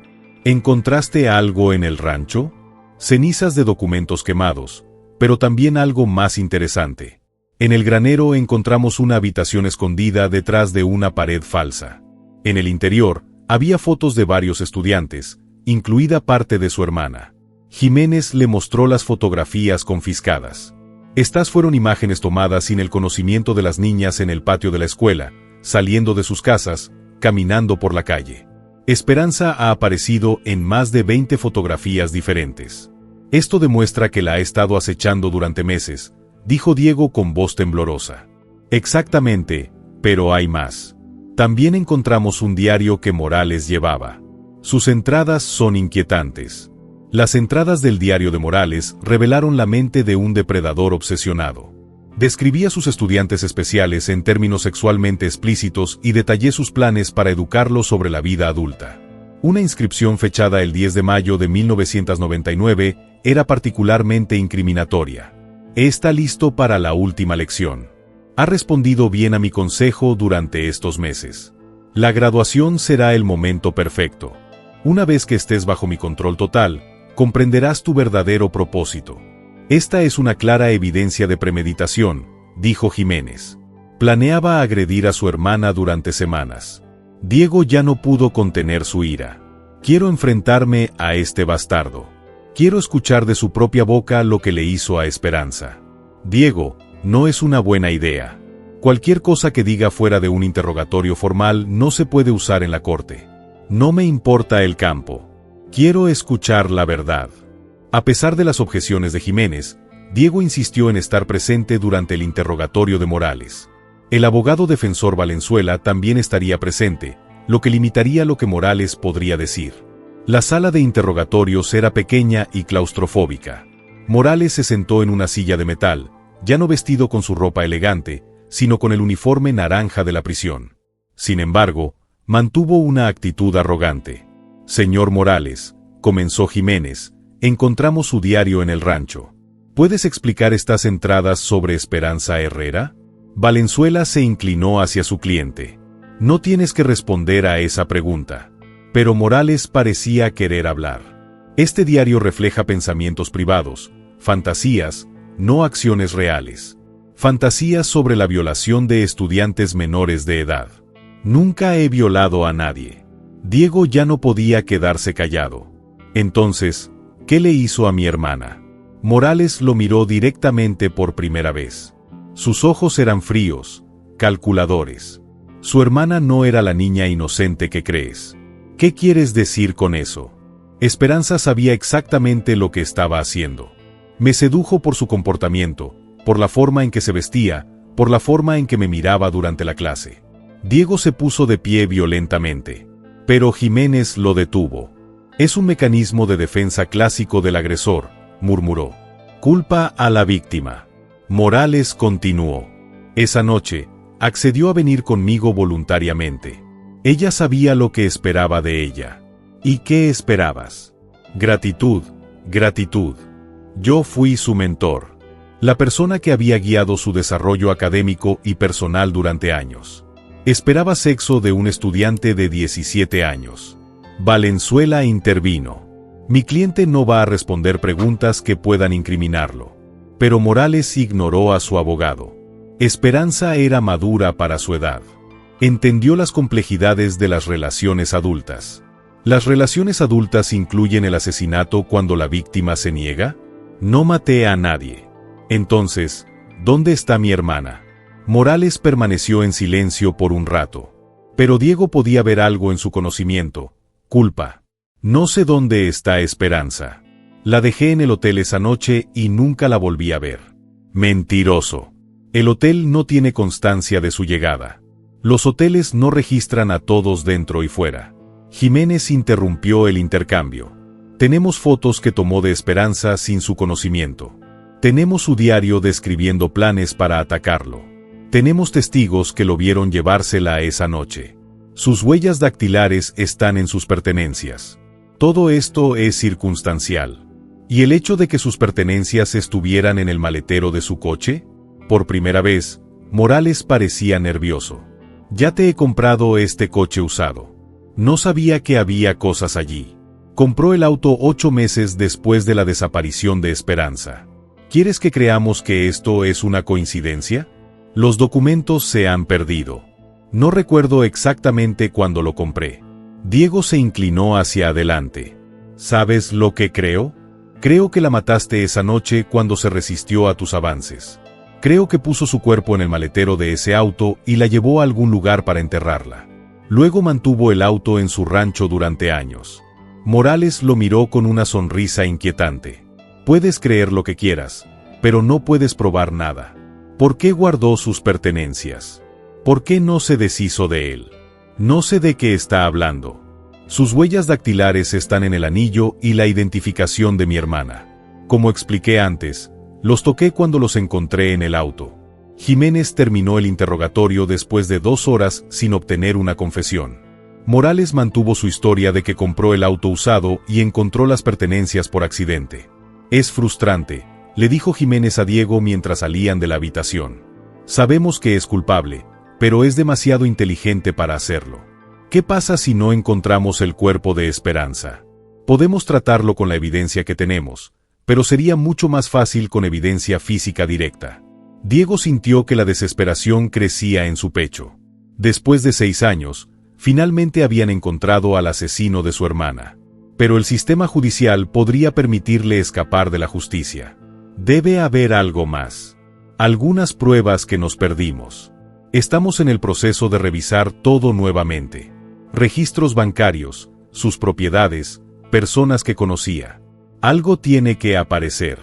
¿Encontraste algo en el rancho? Cenizas de documentos quemados, pero también algo más interesante. En el granero encontramos una habitación escondida detrás de una pared falsa. En el interior, había fotos de varios estudiantes, incluida parte de su hermana. Jiménez le mostró las fotografías confiscadas. Estas fueron imágenes tomadas sin el conocimiento de las niñas en el patio de la escuela, saliendo de sus casas, caminando por la calle. Esperanza ha aparecido en más de 20 fotografías diferentes. Esto demuestra que la ha estado acechando durante meses, dijo Diego con voz temblorosa. Exactamente, pero hay más. También encontramos un diario que Morales llevaba. Sus entradas son inquietantes. Las entradas del diario de Morales revelaron la mente de un depredador obsesionado. Describía a sus estudiantes especiales en términos sexualmente explícitos y detallé sus planes para educarlos sobre la vida adulta. Una inscripción fechada el 10 de mayo de 1999 era particularmente incriminatoria. Está listo para la última lección. Ha respondido bien a mi consejo durante estos meses. La graduación será el momento perfecto. Una vez que estés bajo mi control total, comprenderás tu verdadero propósito. Esta es una clara evidencia de premeditación, dijo Jiménez. Planeaba agredir a su hermana durante semanas. Diego ya no pudo contener su ira. Quiero enfrentarme a este bastardo. Quiero escuchar de su propia boca lo que le hizo a Esperanza. Diego, no es una buena idea. Cualquier cosa que diga fuera de un interrogatorio formal no se puede usar en la corte. No me importa el campo. Quiero escuchar la verdad. A pesar de las objeciones de Jiménez, Diego insistió en estar presente durante el interrogatorio de Morales. El abogado defensor Valenzuela también estaría presente, lo que limitaría lo que Morales podría decir. La sala de interrogatorios era pequeña y claustrofóbica. Morales se sentó en una silla de metal, ya no vestido con su ropa elegante, sino con el uniforme naranja de la prisión. Sin embargo, mantuvo una actitud arrogante. «Señor Morales», comenzó Jiménez, «encontramos su diario en el rancho. ¿Puedes explicar estas entradas sobre Esperanza Herrera?» Valenzuela se inclinó hacia su cliente. «No tienes que responder a esa pregunta». Pero Morales parecía querer hablar. «Este diario refleja pensamientos privados, fantasías, no acciones reales. Fantasías sobre la violación de estudiantes menores de edad. Nunca he violado a nadie». Diego ya no podía quedarse callado. «Entonces, ¿qué le hizo a mi hermana?» Morales lo miró directamente por primera vez. Sus ojos eran fríos, calculadores. «Su hermana no era la niña inocente que crees». «¿Qué quieres decir con eso?» Esperanza sabía exactamente lo que estaba haciendo. Me sedujo por su comportamiento, por la forma en que se vestía, por la forma en que me miraba durante la clase. Diego se puso de pie violentamente. Pero Jiménez lo detuvo. «Es un mecanismo de defensa clásico del agresor», murmuró. «Culpa a la víctima». Morales continuó. «Esa noche, accedió a venir conmigo voluntariamente. Ella sabía lo que esperaba de ella». «¿Y qué esperabas?» «Gratitud, gratitud. Yo fui su mentor. La persona que había guiado su desarrollo académico y personal durante años. Esperaba sexo de un estudiante de 17 años. Valenzuela intervino. «Mi cliente no va a responder preguntas que puedan incriminarlo». Pero Morales ignoró a su abogado. Esperanza era madura para su edad. Entendió las complejidades de las relaciones adultas. ¿Las relaciones adultas incluyen el asesinato cuando la víctima se niega? «No maté a nadie». «Entonces, ¿dónde está mi hermana?» Morales permaneció en silencio por un rato. Pero Diego podía ver algo en su conocimiento. «Culpa. No sé dónde está Esperanza. La dejé en el hotel esa noche y nunca la volví a ver». «Mentiroso. El hotel no tiene constancia de su llegada. Los hoteles no registran a todos dentro y fuera». Jiménez interrumpió el intercambio. «Tenemos fotos que tomó de Esperanza sin su conocimiento. Tenemos su diario describiendo planes para atacarlo. Tenemos testigos que lo vieron llevársela esa noche. Sus huellas dactilares están en sus pertenencias. Todo esto es circunstancial. ¿Y el hecho de que sus pertenencias estuvieran en el maletero de su coche?» Por primera vez, Morales parecía nervioso. «Ya te he comprado este coche usado. No sabía que había cosas allí. Compró el auto 8 meses después de la desaparición de Esperanza. ¿Quieres que creamos que esto es una coincidencia? Los documentos se han perdido. No recuerdo exactamente cuándo lo compré». Diego se inclinó hacia adelante. «¿Sabes lo que creo? Creo que la mataste esa noche cuando se resistió a tus avances. Creo que puso su cuerpo en el maletero de ese auto y la llevó a algún lugar para enterrarla. Luego mantuvo el auto en su rancho durante años». Morales lo miró con una sonrisa inquietante. «Puedes creer lo que quieras, pero no puedes probar nada. ¿Por qué guardó sus pertenencias? ¿Por qué no se deshizo de él? No sé de qué está hablando. Sus huellas dactilares están en el anillo y la identificación de mi hermana. Como expliqué antes, los toqué cuando los encontré en el auto». Jiménez terminó el interrogatorio después de 2 horas sin obtener una confesión. Morales mantuvo su historia de que compró el auto usado y encontró las pertenencias por accidente. «Es frustrante», le dijo Jiménez a Diego mientras salían de la habitación. «Sabemos que es culpable, pero es demasiado inteligente para hacerlo. ¿Qué pasa si no encontramos el cuerpo de Esperanza? Podemos tratarlo con la evidencia que tenemos, pero sería mucho más fácil con evidencia física directa. Diego sintió que la desesperación crecía en su pecho. Después de 6 años, finalmente habían encontrado al asesino de su hermana. Pero el sistema judicial podría permitirle escapar de la justicia. Debe haber algo más. Algunas pruebas que nos perdimos. Estamos en el proceso de revisar todo nuevamente. Registros bancarios, sus propiedades, personas que conocía. Algo tiene que aparecer.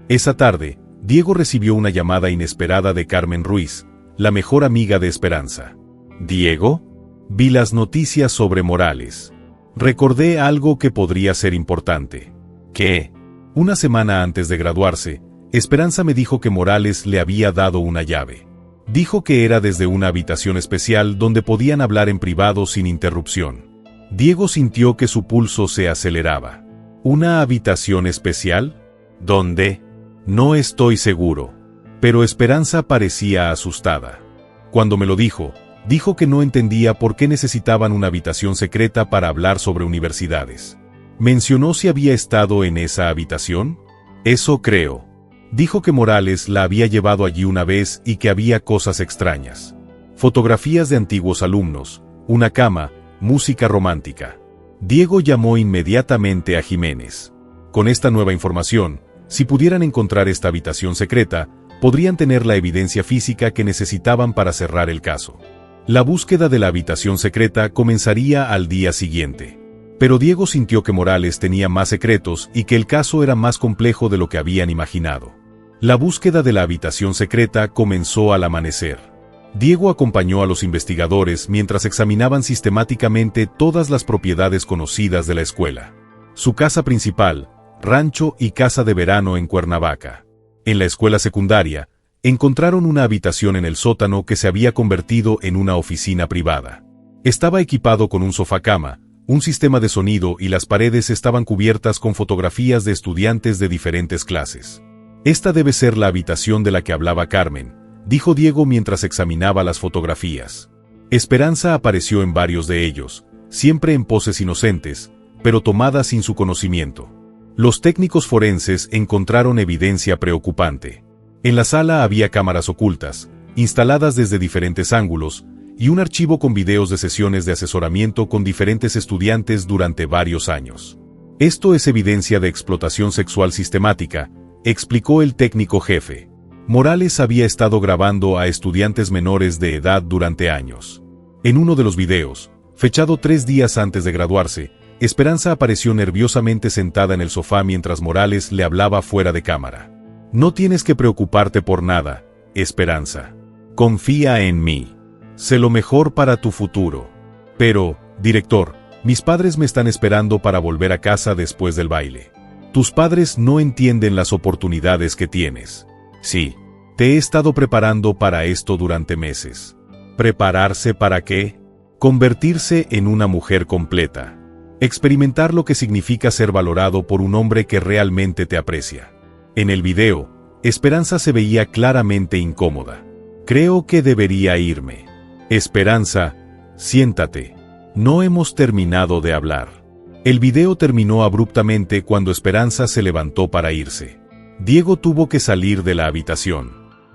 Esa tarde, Diego recibió una llamada inesperada de Carmen Ruiz, la mejor amiga de Esperanza. ¿Diego? Vi las noticias sobre Morales. Recordé algo que podría ser importante. ¿Qué? Una semana antes de graduarse, Esperanza me dijo que Morales le había dado una llave. Dijo que era desde una habitación especial donde podían hablar en privado sin interrupción. Diego sintió que su pulso se aceleraba. ¿Una habitación especial? ¿Dónde? No estoy seguro. Pero Esperanza parecía asustada. Cuando me lo dijo que no entendía por qué necesitaban una habitación secreta para hablar sobre universidades. ¿Mencionó si había estado en esa habitación? Eso creo. Dijo que Morales la había llevado allí una vez y que había cosas extrañas. Fotografías de antiguos alumnos, una cama, música romántica. Diego llamó inmediatamente a Jiménez. Con esta nueva información, si pudieran encontrar esta habitación secreta, podrían tener la evidencia física que necesitaban para cerrar el caso. La búsqueda de la habitación secreta comenzaría al día siguiente. Pero Diego sintió que Morales tenía más secretos y que el caso era más complejo de lo que habían imaginado. La búsqueda de la habitación secreta comenzó al amanecer. Diego acompañó a los investigadores mientras examinaban sistemáticamente todas las propiedades conocidas de la escuela. Su casa principal, rancho y casa de verano en Cuernavaca. En la escuela secundaria, encontraron una habitación en el sótano que se había convertido en una oficina privada. Estaba equipado con un sofá-cama, un sistema de sonido y las paredes estaban cubiertas con fotografías de estudiantes de diferentes clases. Esta debe ser la habitación de la que hablaba Carmen, dijo Diego mientras examinaba las fotografías. Esperanza apareció en varios de ellos, siempre en poses inocentes, pero tomadas sin su conocimiento. Los técnicos forenses encontraron evidencia preocupante. En la sala había cámaras ocultas, instaladas desde diferentes ángulos, y un archivo con videos de sesiones de asesoramiento con diferentes estudiantes durante varios años. Esto es evidencia de explotación sexual sistemática, explicó el técnico jefe. Morales había estado grabando a estudiantes menores de edad durante años. En uno de los videos, fechado 3 días antes de graduarse, Esperanza apareció nerviosamente sentada en el sofá mientras Morales le hablaba fuera de cámara. No tienes que preocuparte por nada, Esperanza. Confía en mí. Sé lo mejor para tu futuro. Pero, director, mis padres me están esperando para volver a casa después del baile. Tus padres no entienden las oportunidades que tienes. Sí, te he estado preparando para esto durante meses. ¿Prepararse para qué? Convertirse en una mujer completa. Experimentar lo que significa ser valorado por un hombre que realmente te aprecia. En el video, Esperanza se veía claramente incómoda. Creo que debería irme. Esperanza, siéntate. No hemos terminado de hablar. El video terminó abruptamente cuando Esperanza se levantó para irse. Diego tuvo que salir de la habitación.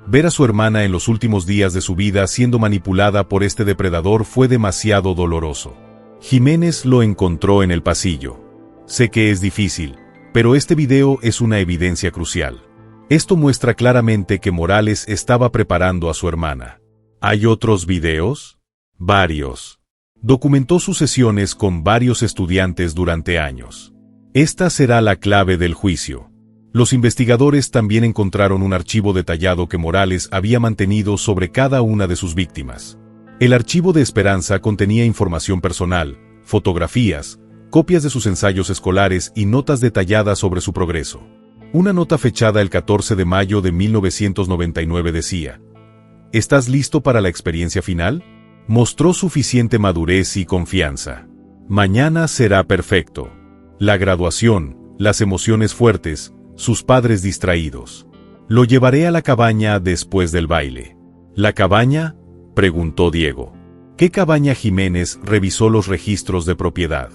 Ver a su hermana en los últimos días de su vida siendo manipulada por este depredador fue demasiado doloroso. Jiménez lo encontró en el pasillo. Sé que es difícil, pero este video es una evidencia crucial. Esto muestra claramente que Morales estaba preparando a su hermana. ¿Hay otros videos? Varios. Documentó sus sesiones con varios estudiantes durante años. Esta será la clave del juicio. Los investigadores también encontraron un archivo detallado que Morales había mantenido sobre cada una de sus víctimas. El archivo de Esperanza contenía información personal, fotografías, copias de sus ensayos escolares y notas detalladas sobre su progreso. Una nota fechada el 14 de mayo de 1999 decía: ¿Estás listo para la experiencia final? Mostró suficiente madurez y confianza. Mañana será perfecto. La graduación, las emociones fuertes, sus padres distraídos. Lo llevaré a la cabaña después del baile. ¿La cabaña?, preguntó Diego. ¿Qué cabaña? Jiménez revisó los registros de propiedad.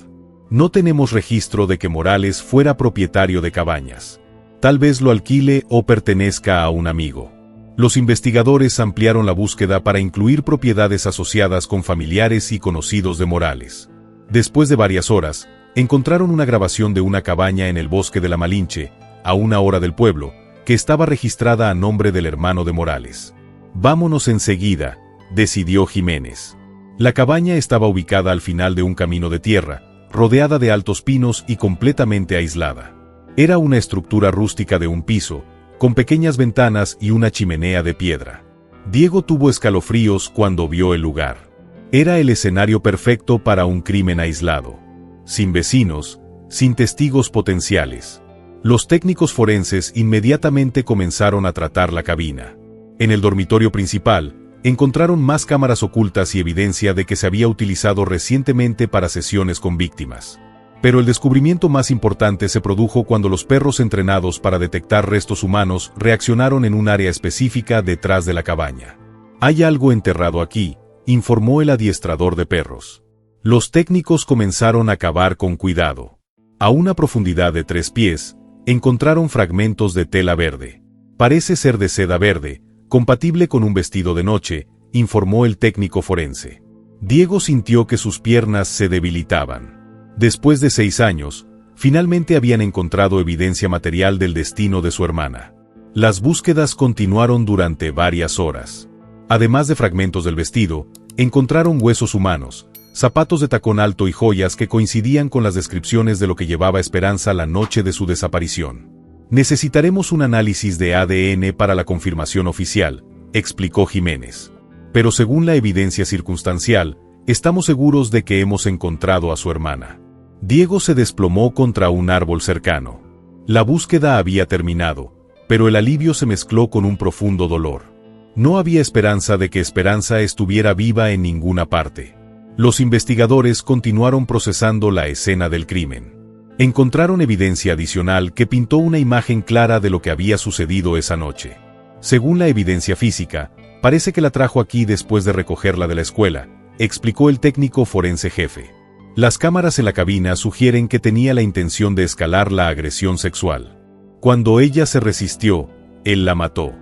No tenemos registro de que Morales fuera propietario de cabañas. Tal vez lo alquile o pertenezca a un amigo. Los investigadores ampliaron la búsqueda para incluir propiedades asociadas con familiares y conocidos de Morales. Después de varias horas, encontraron una grabación de una cabaña en el bosque de la Malinche, a 1 hora del pueblo, que estaba registrada a nombre del hermano de Morales. «Vámonos enseguida», decidió Jiménez. La cabaña estaba ubicada al final de un camino de tierra, rodeada de altos pinos y completamente aislada. Era una estructura rústica de un piso, con pequeñas ventanas y una chimenea de piedra. Diego tuvo escalofríos cuando vio el lugar. Era el escenario perfecto para un crimen aislado. Sin vecinos, sin testigos potenciales. Los técnicos forenses inmediatamente comenzaron a tratar la cabina. En el dormitorio principal, encontraron más cámaras ocultas y evidencia de que se había utilizado recientemente para sesiones con víctimas. Pero el descubrimiento más importante se produjo cuando los perros entrenados para detectar restos humanos reaccionaron en un área específica detrás de la cabaña. «Hay algo enterrado aquí», informó el adiestrador de perros. Los técnicos comenzaron a cavar con cuidado. A una profundidad de 3 pies, encontraron fragmentos de tela verde. «Parece ser de seda verde, compatible con un vestido de noche», informó el técnico forense. Diego sintió que sus piernas se debilitaban. Después de 6 años, finalmente habían encontrado evidencia material del destino de su hermana. Las búsquedas continuaron durante varias horas. Además de fragmentos del vestido, encontraron huesos humanos, zapatos de tacón alto y joyas que coincidían con las descripciones de lo que llevaba Esperanza la noche de su desaparición. «Necesitaremos un análisis de ADN para la confirmación oficial», explicó Jiménez. «Pero según la evidencia circunstancial, estamos seguros de que hemos encontrado a su hermana». Diego se desplomó contra un árbol cercano. La búsqueda había terminado, pero el alivio se mezcló con un profundo dolor. No había esperanza de que Esperanza estuviera viva en ninguna parte. Los investigadores continuaron procesando la escena del crimen. Encontraron evidencia adicional que pintó una imagen clara de lo que había sucedido esa noche. Según la evidencia física, parece que la trajo aquí después de recogerla de la escuela, explicó el técnico forense jefe. Las cámaras en la cabina sugieren que tenía la intención de escalar la agresión sexual. Cuando ella se resistió, él la mató.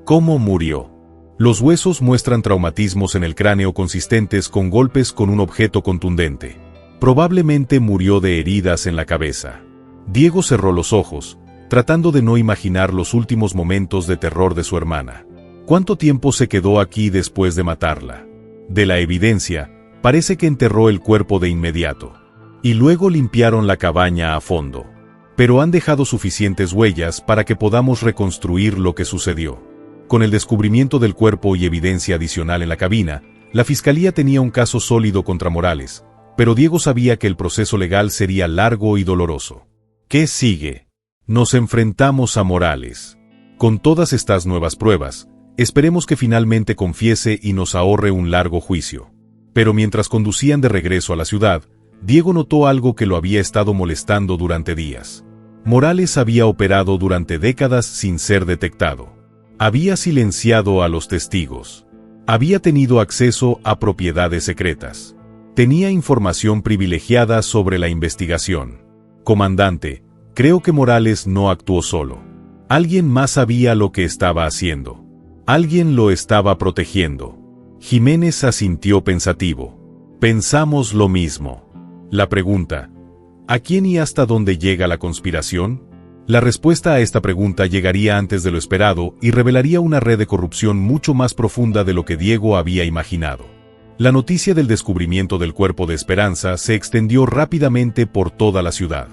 ¿Cómo murió? Los huesos muestran traumatismos en el cráneo consistentes con golpes con un objeto contundente. Probablemente murió de heridas en la cabeza. Diego cerró los ojos, tratando de no imaginar los últimos momentos de terror de su hermana. ¿Cuánto tiempo se quedó aquí después de matarla? De la evidencia, parece que enterró el cuerpo de inmediato. Y luego limpiaron la cabaña a fondo. Pero han dejado suficientes huellas para que podamos reconstruir lo que sucedió. Con el descubrimiento del cuerpo y evidencia adicional en la cabina, la fiscalía tenía un caso sólido contra Morales, pero Diego sabía que el proceso legal sería largo y doloroso. ¿Qué sigue? Nos enfrentamos a Morales. Con todas estas nuevas pruebas, esperemos que finalmente confiese y nos ahorre un largo juicio. Pero mientras conducían de regreso a la ciudad, Diego notó algo que lo había estado molestando durante días. Morales había operado durante décadas sin ser detectado. Había silenciado a los testigos. Había tenido acceso a propiedades secretas. Tenía información privilegiada sobre la investigación. Comandante, creo que Morales no actuó solo. Alguien más sabía lo que estaba haciendo. Alguien lo estaba protegiendo. Jiménez asintió pensativo. Pensamos lo mismo. La pregunta, ¿a quién y hasta dónde llega la conspiración? La respuesta a esta pregunta llegaría antes de lo esperado y revelaría una red de corrupción mucho más profunda de lo que Diego había imaginado. La noticia del descubrimiento del cuerpo de Esperanza se extendió rápidamente por toda la ciudad.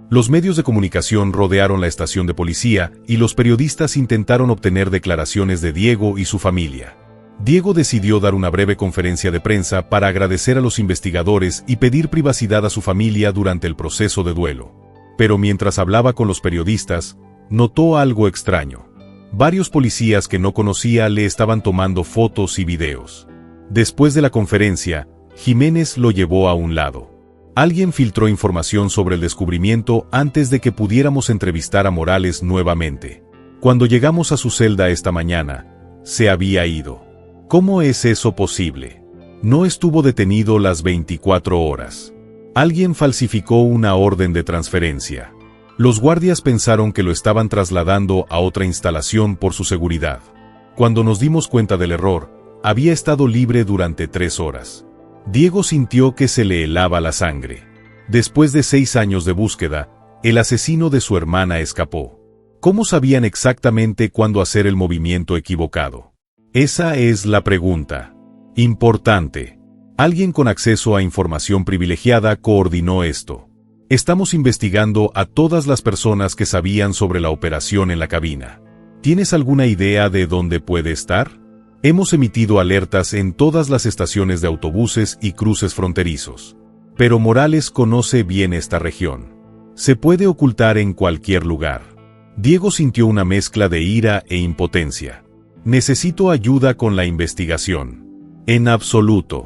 Los medios de comunicación rodearon la estación de policía y los periodistas intentaron obtener declaraciones de Diego y su familia. Diego decidió dar una breve conferencia de prensa para agradecer a los investigadores y pedir privacidad a su familia durante el proceso de duelo. Pero mientras hablaba con los periodistas, notó algo extraño. Varios policías que no conocía le estaban tomando fotos y videos. Después de la conferencia, Jiménez lo llevó a un lado. Alguien filtró información sobre el descubrimiento antes de que pudiéramos entrevistar a Morales nuevamente. Cuando llegamos a su celda esta mañana, se había ido. ¿Cómo es eso posible? No estuvo detenido las 24 horas. Alguien falsificó una orden de transferencia. Los guardias pensaron que lo estaban trasladando a otra instalación por su seguridad. Cuando nos dimos cuenta del error, había estado libre durante 3 horas. Diego sintió que se le helaba la sangre. Después de 6 años de búsqueda, el asesino de su hermana escapó. ¿Cómo sabían exactamente cuándo hacer el movimiento equivocado? Esa es la pregunta. Importante. Alguien con acceso a información privilegiada coordinó esto. Estamos investigando a todas las personas que sabían sobre la operación en la cabina. ¿Tienes alguna idea de dónde puede estar? Hemos emitido alertas en todas las estaciones de autobuses y cruces fronterizos. Pero Morales conoce bien esta región. Se puede ocultar en cualquier lugar. Diego sintió una mezcla de ira e impotencia. Necesito ayuda con la investigación. En absoluto.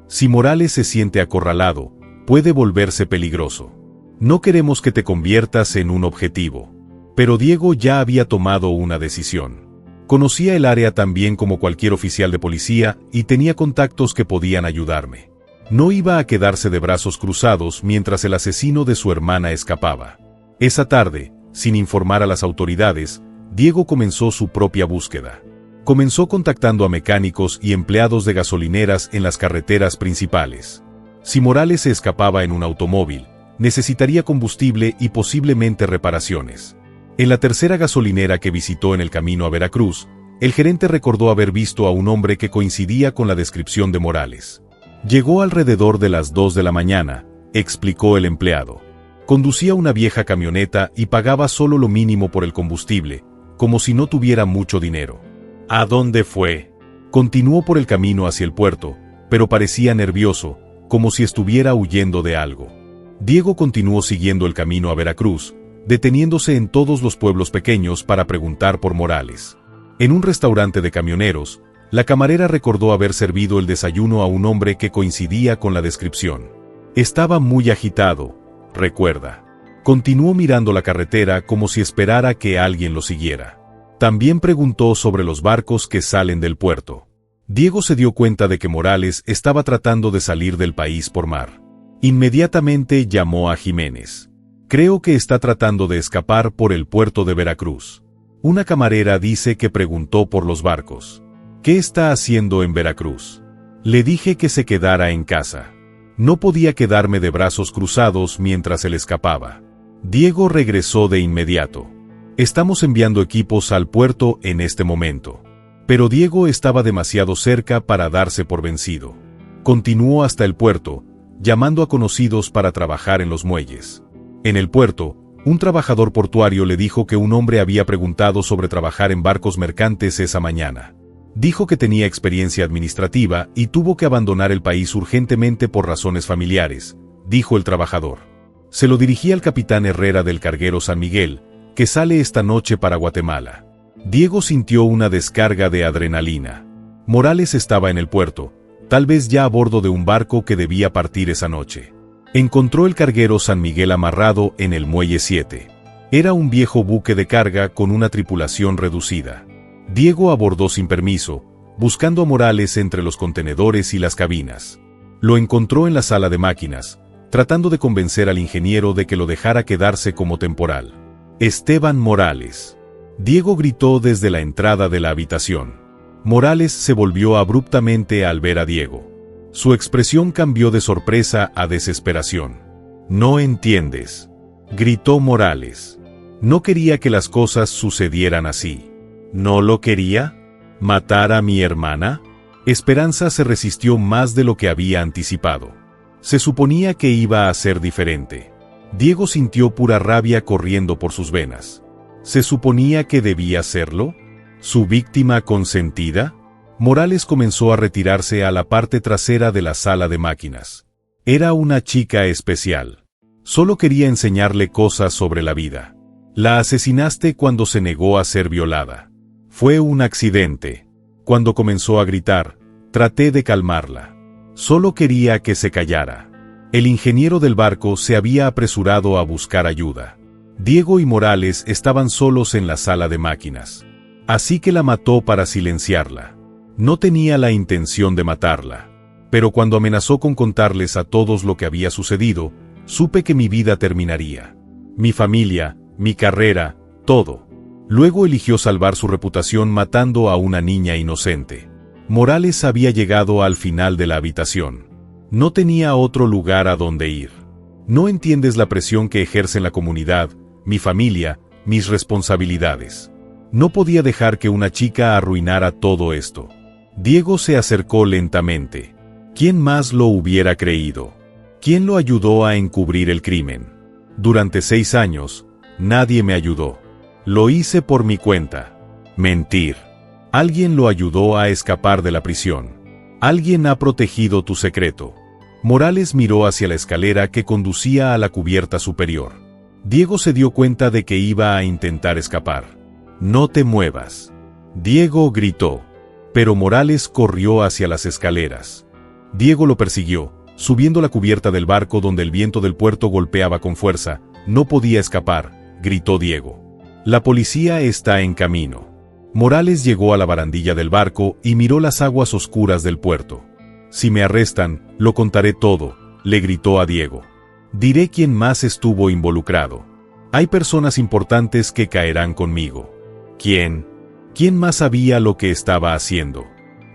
Si Morales se siente acorralado, puede volverse peligroso. No queremos que te conviertas en un objetivo. Pero Diego ya había tomado una decisión. Conocía el área tan bien como cualquier oficial de policía y tenía contactos que podían ayudarme. No iba a quedarse de brazos cruzados mientras el asesino de su hermana escapaba. Esa tarde, sin informar a las autoridades, Diego comenzó su propia búsqueda. Comenzó contactando a mecánicos y empleados de gasolineras en las carreteras principales. Si Morales se escapaba en un automóvil, necesitaría combustible y posiblemente reparaciones. En la tercera gasolinera que visitó en el camino a Veracruz, el gerente recordó haber visto a un hombre que coincidía con la descripción de Morales. Llegó alrededor de las 2 de la mañana, explicó el empleado. Conducía una vieja camioneta y pagaba solo lo mínimo por el combustible, como si no tuviera mucho dinero. ¿A dónde fue? Continuó por el camino hacia el puerto, pero parecía nervioso, como si estuviera huyendo de algo. Diego continuó siguiendo el camino a Veracruz, deteniéndose en todos los pueblos pequeños para preguntar por Morales. En un restaurante de camioneros, la camarera recordó haber servido el desayuno a un hombre que coincidía con la descripción. Estaba muy agitado, recuerda. Continuó mirando la carretera como si esperara que alguien lo siguiera. También preguntó sobre los barcos que salen del puerto. Diego se dio cuenta de que Morales estaba tratando de salir del país por mar. Inmediatamente llamó a Jiménez. Creo que está tratando de escapar por el puerto de Veracruz. Una camarera dice que preguntó por los barcos. ¿Qué está haciendo en Veracruz? Le dije que se quedara en casa. No podía quedarme de brazos cruzados mientras él escapaba. Diego regresó de inmediato. Estamos enviando equipos al puerto en este momento. Pero Diego estaba demasiado cerca para darse por vencido. Continuó hasta el puerto, llamando a conocidos para trabajar en los muelles. En el puerto, un trabajador portuario le dijo que un hombre había preguntado sobre trabajar en barcos mercantes esa mañana. Dijo que tenía experiencia administrativa y tuvo que abandonar el país urgentemente por razones familiares, dijo el trabajador. Se lo dirigía al capitán Herrera del carguero San Miguel, que sale esta noche para Guatemala. Diego sintió una descarga de adrenalina. Morales estaba en el puerto, tal vez ya a bordo de un barco que debía partir esa noche. Encontró el carguero San Miguel amarrado en el muelle 7. Era un viejo buque de carga con una tripulación reducida. Diego abordó sin permiso, buscando a Morales entre los contenedores y las cabinas. Lo encontró en la sala de máquinas, tratando de convencer al ingeniero de que lo dejara quedarse como temporal. Esteban Morales. Diego gritó desde la entrada de la habitación. Morales se volvió abruptamente al ver a Diego. Su expresión cambió de sorpresa a desesperación. «No entiendes», gritó Morales. «No quería que las cosas sucedieran así». «¿No lo quería? ¿Matar a mi hermana?» Esperanza se resistió más de lo que había anticipado. Se suponía que iba a ser diferente. Diego sintió pura rabia corriendo por sus venas. ¿Se suponía que debía hacerlo? ¿Su víctima consentida? Morales comenzó a retirarse a la parte trasera de la sala de máquinas. Era una chica especial. Solo quería enseñarle cosas sobre la vida. La asesinaste cuando se negó a ser violada. Fue un accidente. Cuando comenzó a gritar, traté de calmarla. Solo quería que se callara. El ingeniero del barco se había apresurado a buscar ayuda. Diego y Morales estaban solos en la sala de máquinas. Así que la mató para silenciarla. No tenía la intención de matarla. Pero cuando amenazó con contarles a todos lo que había sucedido, supe que mi vida terminaría. Mi familia, mi carrera, todo. Luego eligió salvar su reputación matando a una niña inocente. Morales había llegado al final de la habitación. No tenía otro lugar a donde ir. No entiendes la presión que ejerce la comunidad, mi familia, mis responsabilidades. No podía dejar que una chica arruinara todo esto. Diego se acercó lentamente. ¿Quién más lo hubiera creído? ¿Quién lo ayudó a encubrir el crimen? Durante 6 años, nadie me ayudó. Lo hice por mi cuenta. Mentir. Alguien lo ayudó a escapar de la prisión. Alguien ha protegido tu secreto. Morales miró hacia la escalera que conducía a la cubierta superior. Diego se dio cuenta de que iba a intentar escapar. No te muevas. Diego gritó. Pero Morales corrió hacia las escaleras. Diego lo persiguió, subiendo la cubierta del barco donde el viento del puerto golpeaba con fuerza. No podía escapar, gritó Diego. La policía está en camino. Morales llegó a la barandilla del barco y miró las aguas oscuras del puerto. Si me arrestan, lo contaré todo, le gritó a Diego. Diré quién más estuvo involucrado. Hay personas importantes que caerán conmigo. ¿Quién? ¿Quién más sabía lo que estaba haciendo?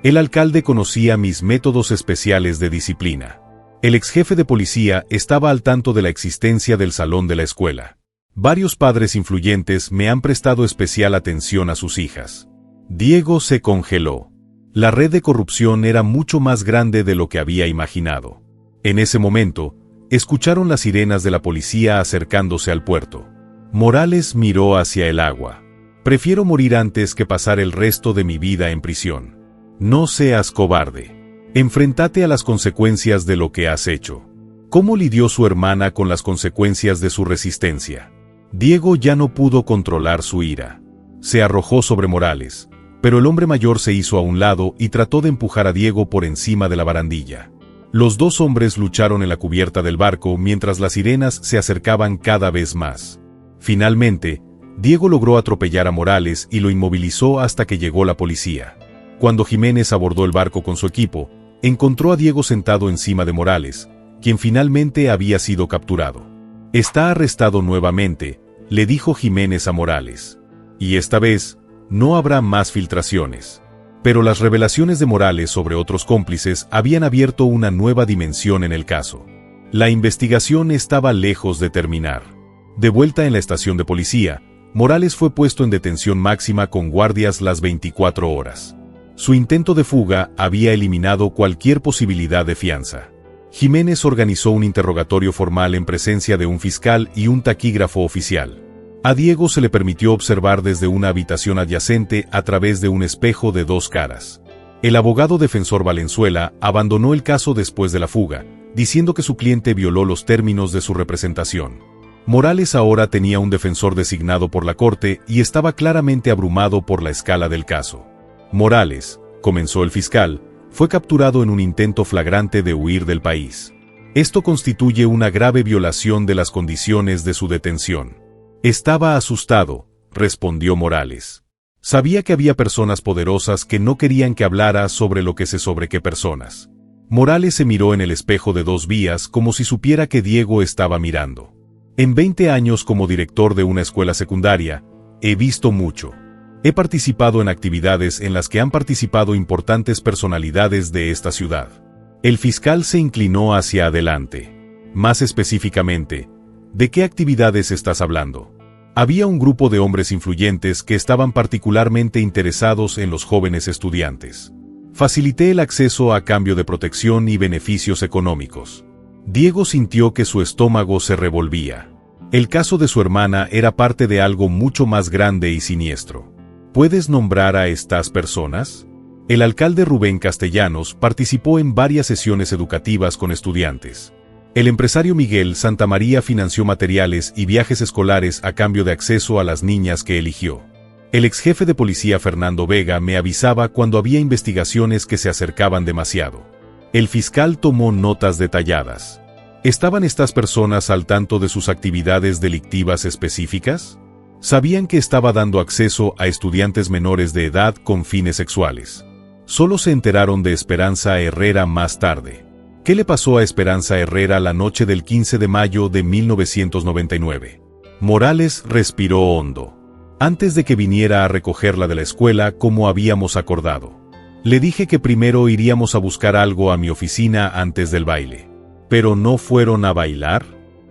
El alcalde conocía mis métodos especiales de disciplina. El exjefe de policía estaba al tanto de la existencia del salón de la escuela. Varios padres influyentes me han prestado especial atención a sus hijas. Diego se congeló. La red de corrupción era mucho más grande de lo que había imaginado. En ese momento, escucharon las sirenas de la policía acercándose al puerto. Morales miró hacia el agua. Prefiero morir antes que pasar el resto de mi vida en prisión. No seas cobarde. Enfréntate a las consecuencias de lo que has hecho. ¿Cómo lidió su hermana con las consecuencias de su resistencia? Diego ya no pudo controlar su ira. Se arrojó sobre Morales, pero el hombre mayor se hizo a un lado y trató de empujar a Diego por encima de la barandilla. Los dos hombres lucharon en la cubierta del barco mientras las sirenas se acercaban cada vez más. Finalmente, Diego logró atropellar a Morales y lo inmovilizó hasta que llegó la policía. Cuando Jiménez abordó el barco con su equipo, encontró a Diego sentado encima de Morales, quien finalmente había sido capturado. Está arrestado nuevamente, le dijo Jiménez a Morales. Y esta vez, no habrá más filtraciones. Pero las revelaciones de Morales sobre otros cómplices habían abierto una nueva dimensión en el caso. La investigación estaba lejos de terminar. De vuelta en la estación de policía, Morales fue puesto en detención máxima con guardias las 24 horas. Su intento de fuga había eliminado cualquier posibilidad de fianza. Jiménez organizó un interrogatorio formal en presencia de un fiscal y un taquígrafo oficial. A Diego se le permitió observar desde una habitación adyacente a través de un espejo de 2 caras. El abogado defensor Valenzuela abandonó el caso después de la fuga, diciendo que su cliente violó los términos de su representación. Morales ahora tenía un defensor designado por la corte y estaba claramente abrumado por la escala del caso. Morales, comenzó el fiscal, fue capturado en un intento flagrante de huir del país. Esto constituye una grave violación de las condiciones de su detención. Estaba asustado, respondió Morales. Sabía que había personas poderosas que no querían que hablara sobre lo que sé sobre qué personas. Morales se miró en el espejo de 2 vías como si supiera que Diego estaba mirando. En 20 años como director de una escuela secundaria, he visto mucho. He participado en actividades en las que han participado importantes personalidades de esta ciudad. El fiscal se inclinó hacia adelante. Más específicamente, ¿de qué actividades estás hablando? Había un grupo de hombres influyentes que estaban particularmente interesados en los jóvenes estudiantes. Facilité el acceso a cambio de protección y beneficios económicos. Diego sintió que su estómago se revolvía. El caso de su hermana era parte de algo mucho más grande y siniestro. ¿Puedes nombrar a estas personas? El alcalde Rubén Castellanos participó en varias sesiones educativas con estudiantes. El empresario Miguel Santamaría financió materiales y viajes escolares a cambio de acceso a las niñas que eligió. El exjefe de policía Fernando Vega me avisaba cuando había investigaciones que se acercaban demasiado. El fiscal tomó notas detalladas. ¿Estaban estas personas al tanto de sus actividades delictivas específicas? Sabían que estaba dando acceso a estudiantes menores de edad con fines sexuales. Solo se enteraron de Esperanza Herrera más tarde. ¿Qué le pasó a Esperanza Herrera la noche del 15 de mayo de 1999? Morales respiró hondo. antes de que viniera a recogerla de la escuela como habíamos acordado. Le dije que primero iríamos a buscar algo a mi oficina antes del baile. ¿Pero no fueron a bailar?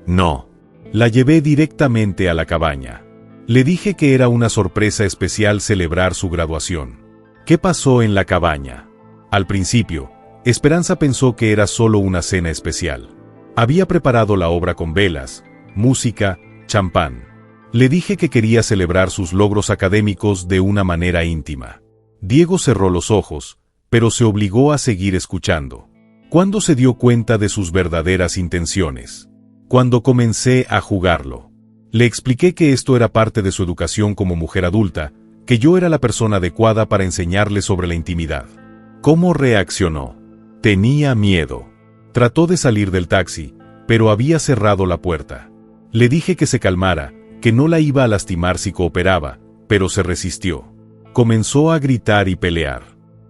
No. La llevé directamente a la cabaña. Le dije que era una sorpresa especial celebrar su graduación. ¿Qué pasó en la cabaña? Al principio, Esperanza pensó que era solo una cena especial. Había preparado la obra con velas, música, champán. Le dije que quería celebrar sus logros académicos de una manera íntima. Diego cerró los ojos, pero se obligó a seguir escuchando. ¿Cuándo se dio cuenta de sus verdaderas intenciones? Cuando comencé a jugarlo. Le expliqué que esto era parte de su educación como mujer adulta, que yo era la persona adecuada para enseñarle sobre la intimidad. ¿Cómo reaccionó? Tenía miedo. Trató de salir del taxi, pero había cerrado la puerta. Le dije que se calmara, que no la iba a lastimar si cooperaba, pero se resistió. Comenzó a gritar y pelear.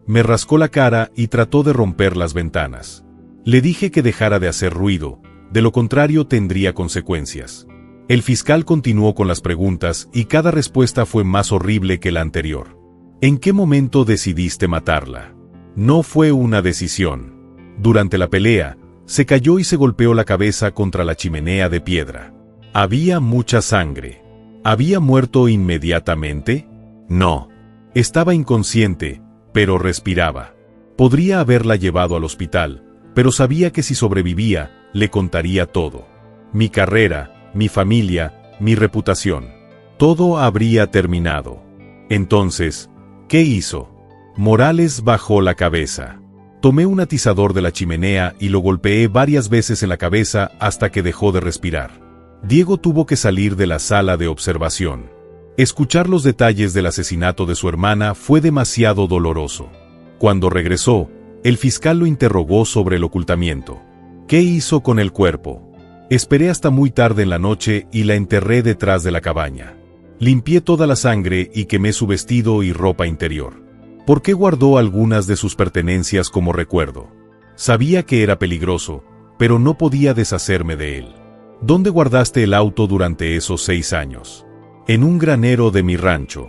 Me rascó la cara y trató de romper las ventanas. Le dije que dejara de hacer ruido, de lo contrario tendría consecuencias. El fiscal continuó con las preguntas y cada respuesta fue más horrible que la anterior. ¿En qué momento decidiste matarla? No fue una decisión. Durante la pelea, se cayó y se golpeó la cabeza contra la chimenea de piedra. Había mucha sangre. ¿Había muerto inmediatamente? No. Estaba inconsciente, pero respiraba. Podría haberla llevado al hospital, pero sabía que si sobrevivía, le contaría todo. Mi carrera, mi familia, mi reputación. Todo habría terminado. Entonces, ¿qué hizo? Morales bajó la cabeza. Tomé un atizador de la chimenea y lo golpeé varias veces en la cabeza hasta que dejó de respirar. Diego tuvo que salir de la sala de observación. Escuchar los detalles del asesinato de su hermana fue demasiado doloroso. Cuando regresó, el fiscal lo interrogó sobre el ocultamiento. ¿Qué hizo con el cuerpo? Esperé hasta muy tarde en la noche y la enterré detrás de la cabaña. Limpié toda la sangre y quemé su vestido y ropa interior. ¿Por qué guardó algunas de sus pertenencias como recuerdo? Sabía que era peligroso, pero no podía deshacerme de él. ¿Dónde guardaste el auto durante esos 6 años? En un granero de mi rancho.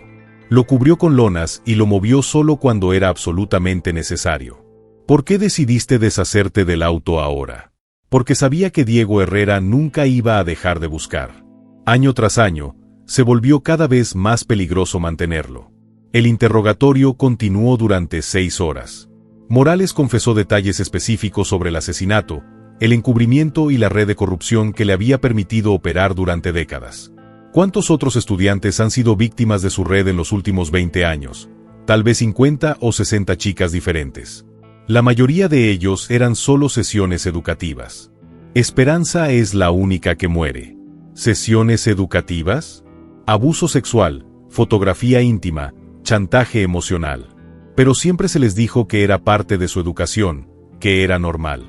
Lo cubrió con lonas y lo movió solo cuando era absolutamente necesario. ¿Por qué decidiste deshacerte del auto ahora? Porque sabía que Diego Herrera nunca iba a dejar de buscar. Año tras año, se volvió cada vez más peligroso mantenerlo. El interrogatorio continuó durante 6 horas. Morales confesó detalles específicos sobre el asesinato, el encubrimiento y la red de corrupción que le había permitido operar durante décadas. ¿Cuántos otros estudiantes han sido víctimas de su red en los últimos 20 años? Tal vez 50 o 60 chicas diferentes. La mayoría de ellos eran solo sesiones educativas. Esperanza es la única que muere. ¿Sesiones educativas? Abuso sexual, fotografía íntima, chantaje emocional. Pero siempre se les dijo que era parte de su educación, que era normal.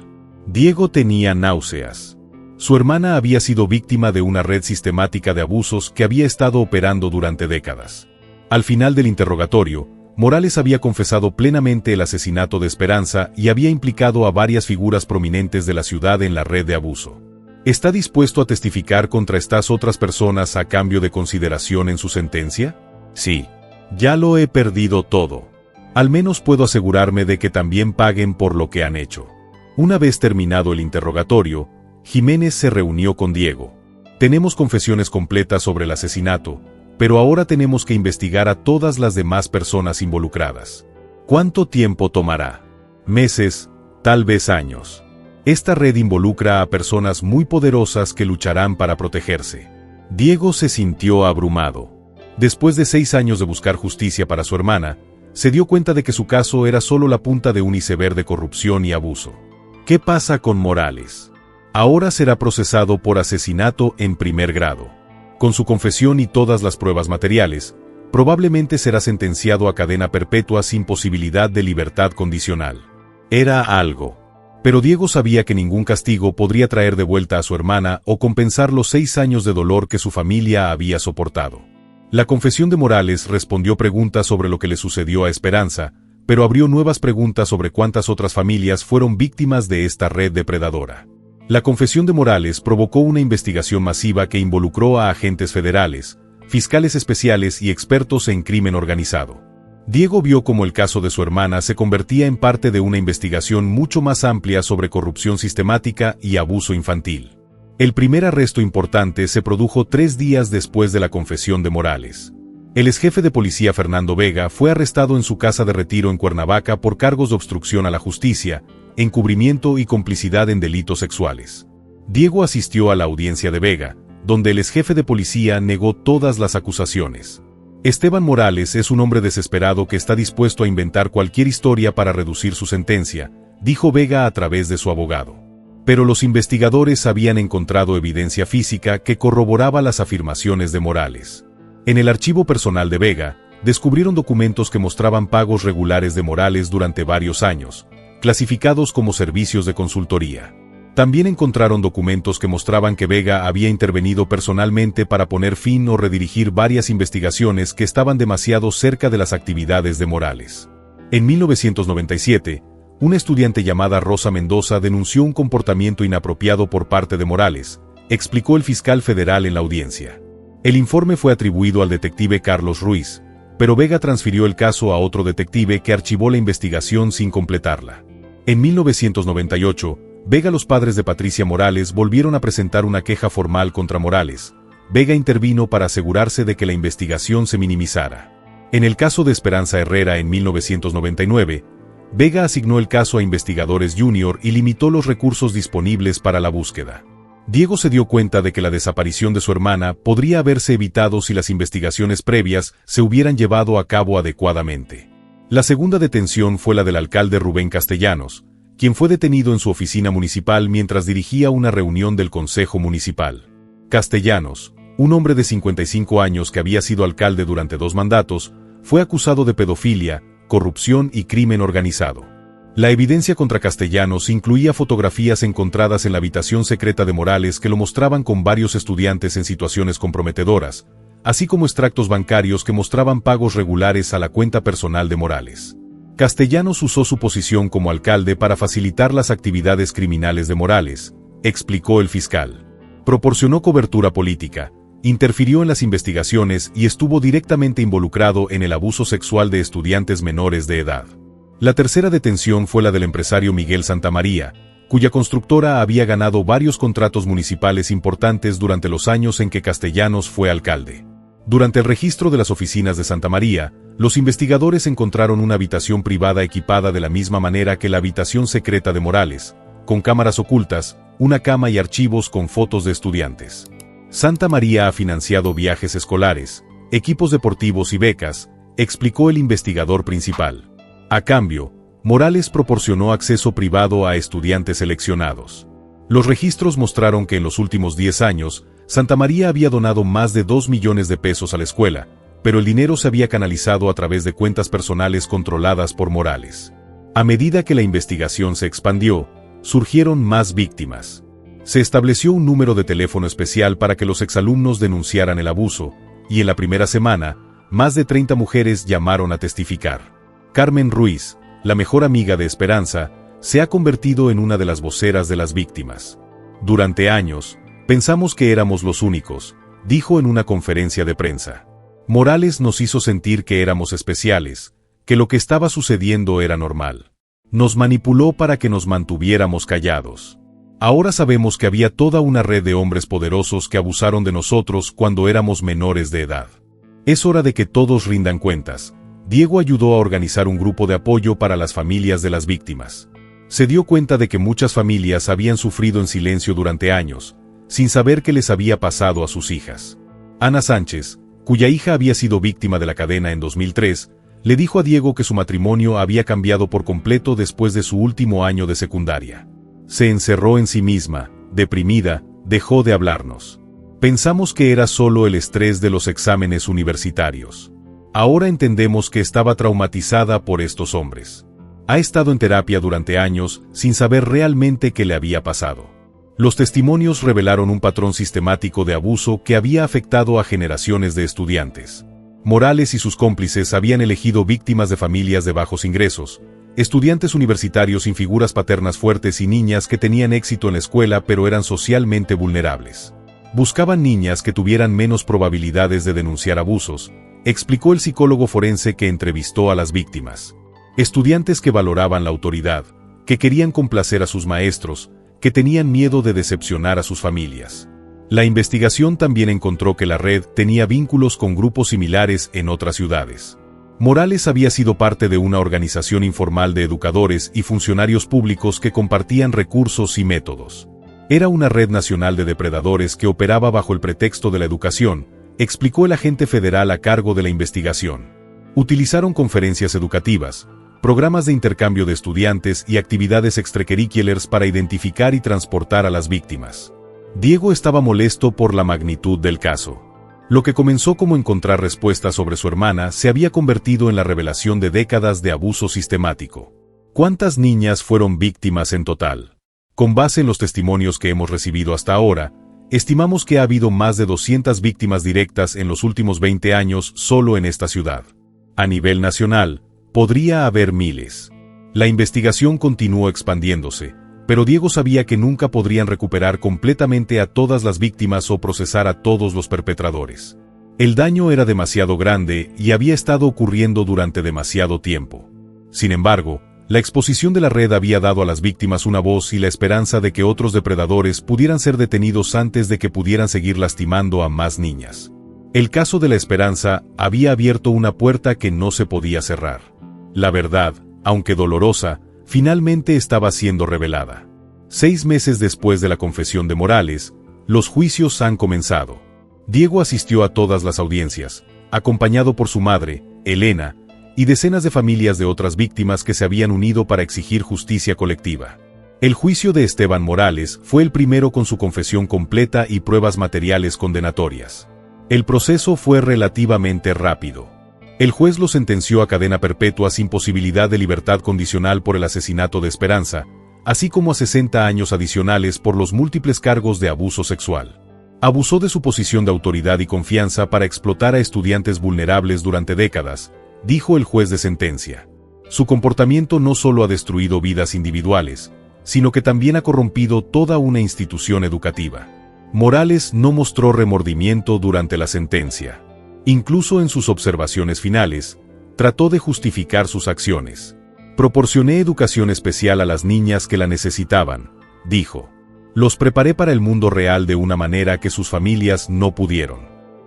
Diego tenía náuseas. Su hermana había sido víctima de una red sistemática de abusos que había estado operando durante décadas. Al final del interrogatorio, Morales había confesado plenamente el asesinato de Esperanza y había implicado a varias figuras prominentes de la ciudad en la red de abuso. ¿Está dispuesto a testificar contra estas otras personas a cambio de consideración en su sentencia? Sí. Ya lo he perdido todo. Al menos puedo asegurarme de que también paguen por lo que han hecho. Una vez terminado el interrogatorio, Jiménez se reunió con Diego. Tenemos confesiones completas sobre el asesinato, pero ahora tenemos que investigar a todas las demás personas involucradas. ¿Cuánto tiempo tomará? Meses, tal vez años. Esta red involucra a personas muy poderosas que lucharán para protegerse. Diego se sintió abrumado. Después de 6 años de buscar justicia para su hermana, se dio cuenta de que su caso era solo la punta de un iceberg de corrupción y abuso. ¿Qué pasa con Morales? Ahora será procesado por asesinato en primer grado. Con su confesión y todas las pruebas materiales, probablemente será sentenciado a cadena perpetua sin posibilidad de libertad condicional. Era algo. Pero Diego sabía que ningún castigo podría traer de vuelta a su hermana o compensar los 6 años de dolor que su familia había soportado. La confesión de Morales respondió preguntas sobre lo que le sucedió a Esperanza, pero abrió nuevas preguntas sobre cuántas otras familias fueron víctimas de esta red depredadora. La confesión de Morales provocó una investigación masiva que involucró a agentes federales, fiscales especiales y expertos en crimen organizado. Diego vio cómo el caso de su hermana se convertía en parte de una investigación mucho más amplia sobre corrupción sistemática y abuso infantil. El primer arresto importante se produjo 3 días después de la confesión de Morales. El exjefe de policía Fernando Vega fue arrestado en su casa de retiro en Cuernavaca por cargos de obstrucción a la justicia, encubrimiento y complicidad en delitos sexuales. Diego asistió a la audiencia de Vega, donde el exjefe de policía negó todas las acusaciones. Esteban Morales es un hombre desesperado que está dispuesto a inventar cualquier historia para reducir su sentencia, dijo Vega a través de su abogado. Pero los investigadores habían encontrado evidencia física que corroboraba las afirmaciones de Morales. En el archivo personal de Vega, descubrieron documentos que mostraban pagos regulares de Morales durante varios años, clasificados como servicios de consultoría. También encontraron documentos que mostraban que Vega había intervenido personalmente para poner fin o redirigir varias investigaciones que estaban demasiado cerca de las actividades de Morales. En 1997, una estudiante llamada Rosa Mendoza denunció un comportamiento inapropiado por parte de Morales, explicó el fiscal federal en la audiencia. El informe fue atribuido al detective Carlos Ruiz, pero Vega transfirió el caso a otro detective que archivó la investigación sin completarla. En 1998, Vega y los padres de Patricia Morales volvieron a presentar una queja formal contra Morales. Vega intervino para asegurarse de que la investigación se minimizara. En el caso de Esperanza Herrera en 1999, Vega asignó el caso a investigadores junior y limitó los recursos disponibles para la búsqueda. Diego se dio cuenta de que la desaparición de su hermana podría haberse evitado si las investigaciones previas se hubieran llevado a cabo adecuadamente. La segunda detención fue la del alcalde Rubén Castellanos, quien fue detenido en su oficina municipal mientras dirigía una reunión del Consejo Municipal. Castellanos, un hombre de 55 años que había sido alcalde durante 2 mandatos, fue acusado de pedofilia, corrupción y crimen organizado. La evidencia contra Castellanos incluía fotografías encontradas en la habitación secreta de Morales que lo mostraban con varios estudiantes en situaciones comprometedoras, así como extractos bancarios que mostraban pagos regulares a la cuenta personal de Morales. Castellanos usó su posición como alcalde para facilitar las actividades criminales de Morales, explicó el fiscal. Proporcionó cobertura política, interfirió en las investigaciones y estuvo directamente involucrado en el abuso sexual de estudiantes menores de edad. La tercera detención fue la del empresario Miguel Santamaría, cuya constructora había ganado varios contratos municipales importantes durante los años en que Castellanos fue alcalde. Durante el registro de las oficinas de Santamaría, los investigadores encontraron una habitación privada equipada de la misma manera que la habitación secreta de Morales, con cámaras ocultas, una cama y archivos con fotos de estudiantes. Santamaría ha financiado viajes escolares, equipos deportivos y becas, explicó el investigador principal. A cambio, Morales proporcionó acceso privado a estudiantes seleccionados. Los registros mostraron que en los últimos 10 años, Santamaría había donado más de 2 millones de pesos a la escuela, pero el dinero se había canalizado a través de cuentas personales controladas por Morales. A medida que la investigación se expandió, surgieron más víctimas. Se estableció un número de teléfono especial para que los exalumnos denunciaran el abuso, y en la primera semana, más de 30 mujeres llamaron a testificar. Carmen Ruiz, la mejor amiga de Esperanza, se ha convertido en una de las voceras de las víctimas. Durante años, pensamos que éramos los únicos, dijo en una conferencia de prensa. Morales nos hizo sentir que éramos especiales, que lo que estaba sucediendo era normal. Nos manipuló para que nos mantuviéramos callados. Ahora sabemos que había toda una red de hombres poderosos que abusaron de nosotros cuando éramos menores de edad. Es hora de que todos rindan cuentas. Diego ayudó a organizar un grupo de apoyo para las familias de las víctimas. Se dio cuenta de que muchas familias habían sufrido en silencio durante años, sin saber qué les había pasado a sus hijas. Ana Sánchez, cuya hija había sido víctima de la cadena en 2003, le dijo a Diego que su matrimonio había cambiado por completo después de su último año de secundaria. Se encerró en sí misma, deprimida, dejó de hablarnos. Pensamos que era solo el estrés de los exámenes universitarios. Ahora entendemos que estaba traumatizada por estos hombres. Ha estado en terapia durante años sin saber realmente qué le había pasado. Los testimonios revelaron un patrón sistemático de abuso que había afectado a generaciones de estudiantes. Morales y sus cómplices habían elegido víctimas de familias de bajos ingresos, estudiantes universitarios sin figuras paternas fuertes y niñas que tenían éxito en la escuela pero eran socialmente vulnerables. Buscaban niñas que tuvieran menos probabilidades de denunciar abusos, explicó el psicólogo forense que entrevistó a las víctimas. Estudiantes que valoraban la autoridad, que querían complacer a sus maestros, que tenían miedo de decepcionar a sus familias. La investigación también encontró que la red tenía vínculos con grupos similares en otras ciudades. Morales había sido parte de una organización informal de educadores y funcionarios públicos que compartían recursos y métodos. Era una red nacional de depredadores que operaba bajo el pretexto de la educación, explicó el agente federal a cargo de la investigación. Utilizaron conferencias educativas, programas de intercambio de estudiantes y actividades extracurriculares para identificar y transportar a las víctimas. Diego estaba molesto por la magnitud del caso. Lo que comenzó como encontrar respuestas sobre su hermana se había convertido en la revelación de décadas de abuso sistemático. ¿Cuántas niñas fueron víctimas en total? Con base en los testimonios que hemos recibido hasta ahora, estimamos que ha habido más de 200 víctimas directas en los últimos 20 años solo en esta ciudad. A nivel nacional, podría haber miles. La investigación continuó expandiéndose, pero Diego sabía que nunca podrían recuperar completamente a todas las víctimas o procesar a todos los perpetradores. El daño era demasiado grande y había estado ocurriendo durante demasiado tiempo. Sin embargo, la exposición de la red había dado a las víctimas una voz y la esperanza de que otros depredadores pudieran ser detenidos antes de que pudieran seguir lastimando a más niñas. El caso de la esperanza había abierto una puerta que no se podía cerrar. La verdad, aunque dolorosa, finalmente estaba siendo revelada. 6 meses después de la confesión de Morales, los juicios han comenzado. Diego asistió a todas las audiencias, acompañado por su madre, Elena, y decenas de familias de otras víctimas que se habían unido para exigir justicia colectiva. El juicio de Esteban Morales fue el primero con su confesión completa y pruebas materiales condenatorias. El proceso fue relativamente rápido. El juez lo sentenció a cadena perpetua sin posibilidad de libertad condicional por el asesinato de Esperanza, así como a 60 años adicionales por los múltiples cargos de abuso sexual. Abusó de su posición de autoridad y confianza para explotar a estudiantes vulnerables durante décadas, dijo el juez de sentencia. Su comportamiento no solo ha destruido vidas individuales, sino que también ha corrompido toda una institución educativa. Morales no mostró remordimiento durante la sentencia. Incluso en sus observaciones finales, trató de justificar sus acciones. Proporcioné educación especial a las niñas que la necesitaban, dijo. Los preparé para el mundo real de una manera que sus familias no pudieron.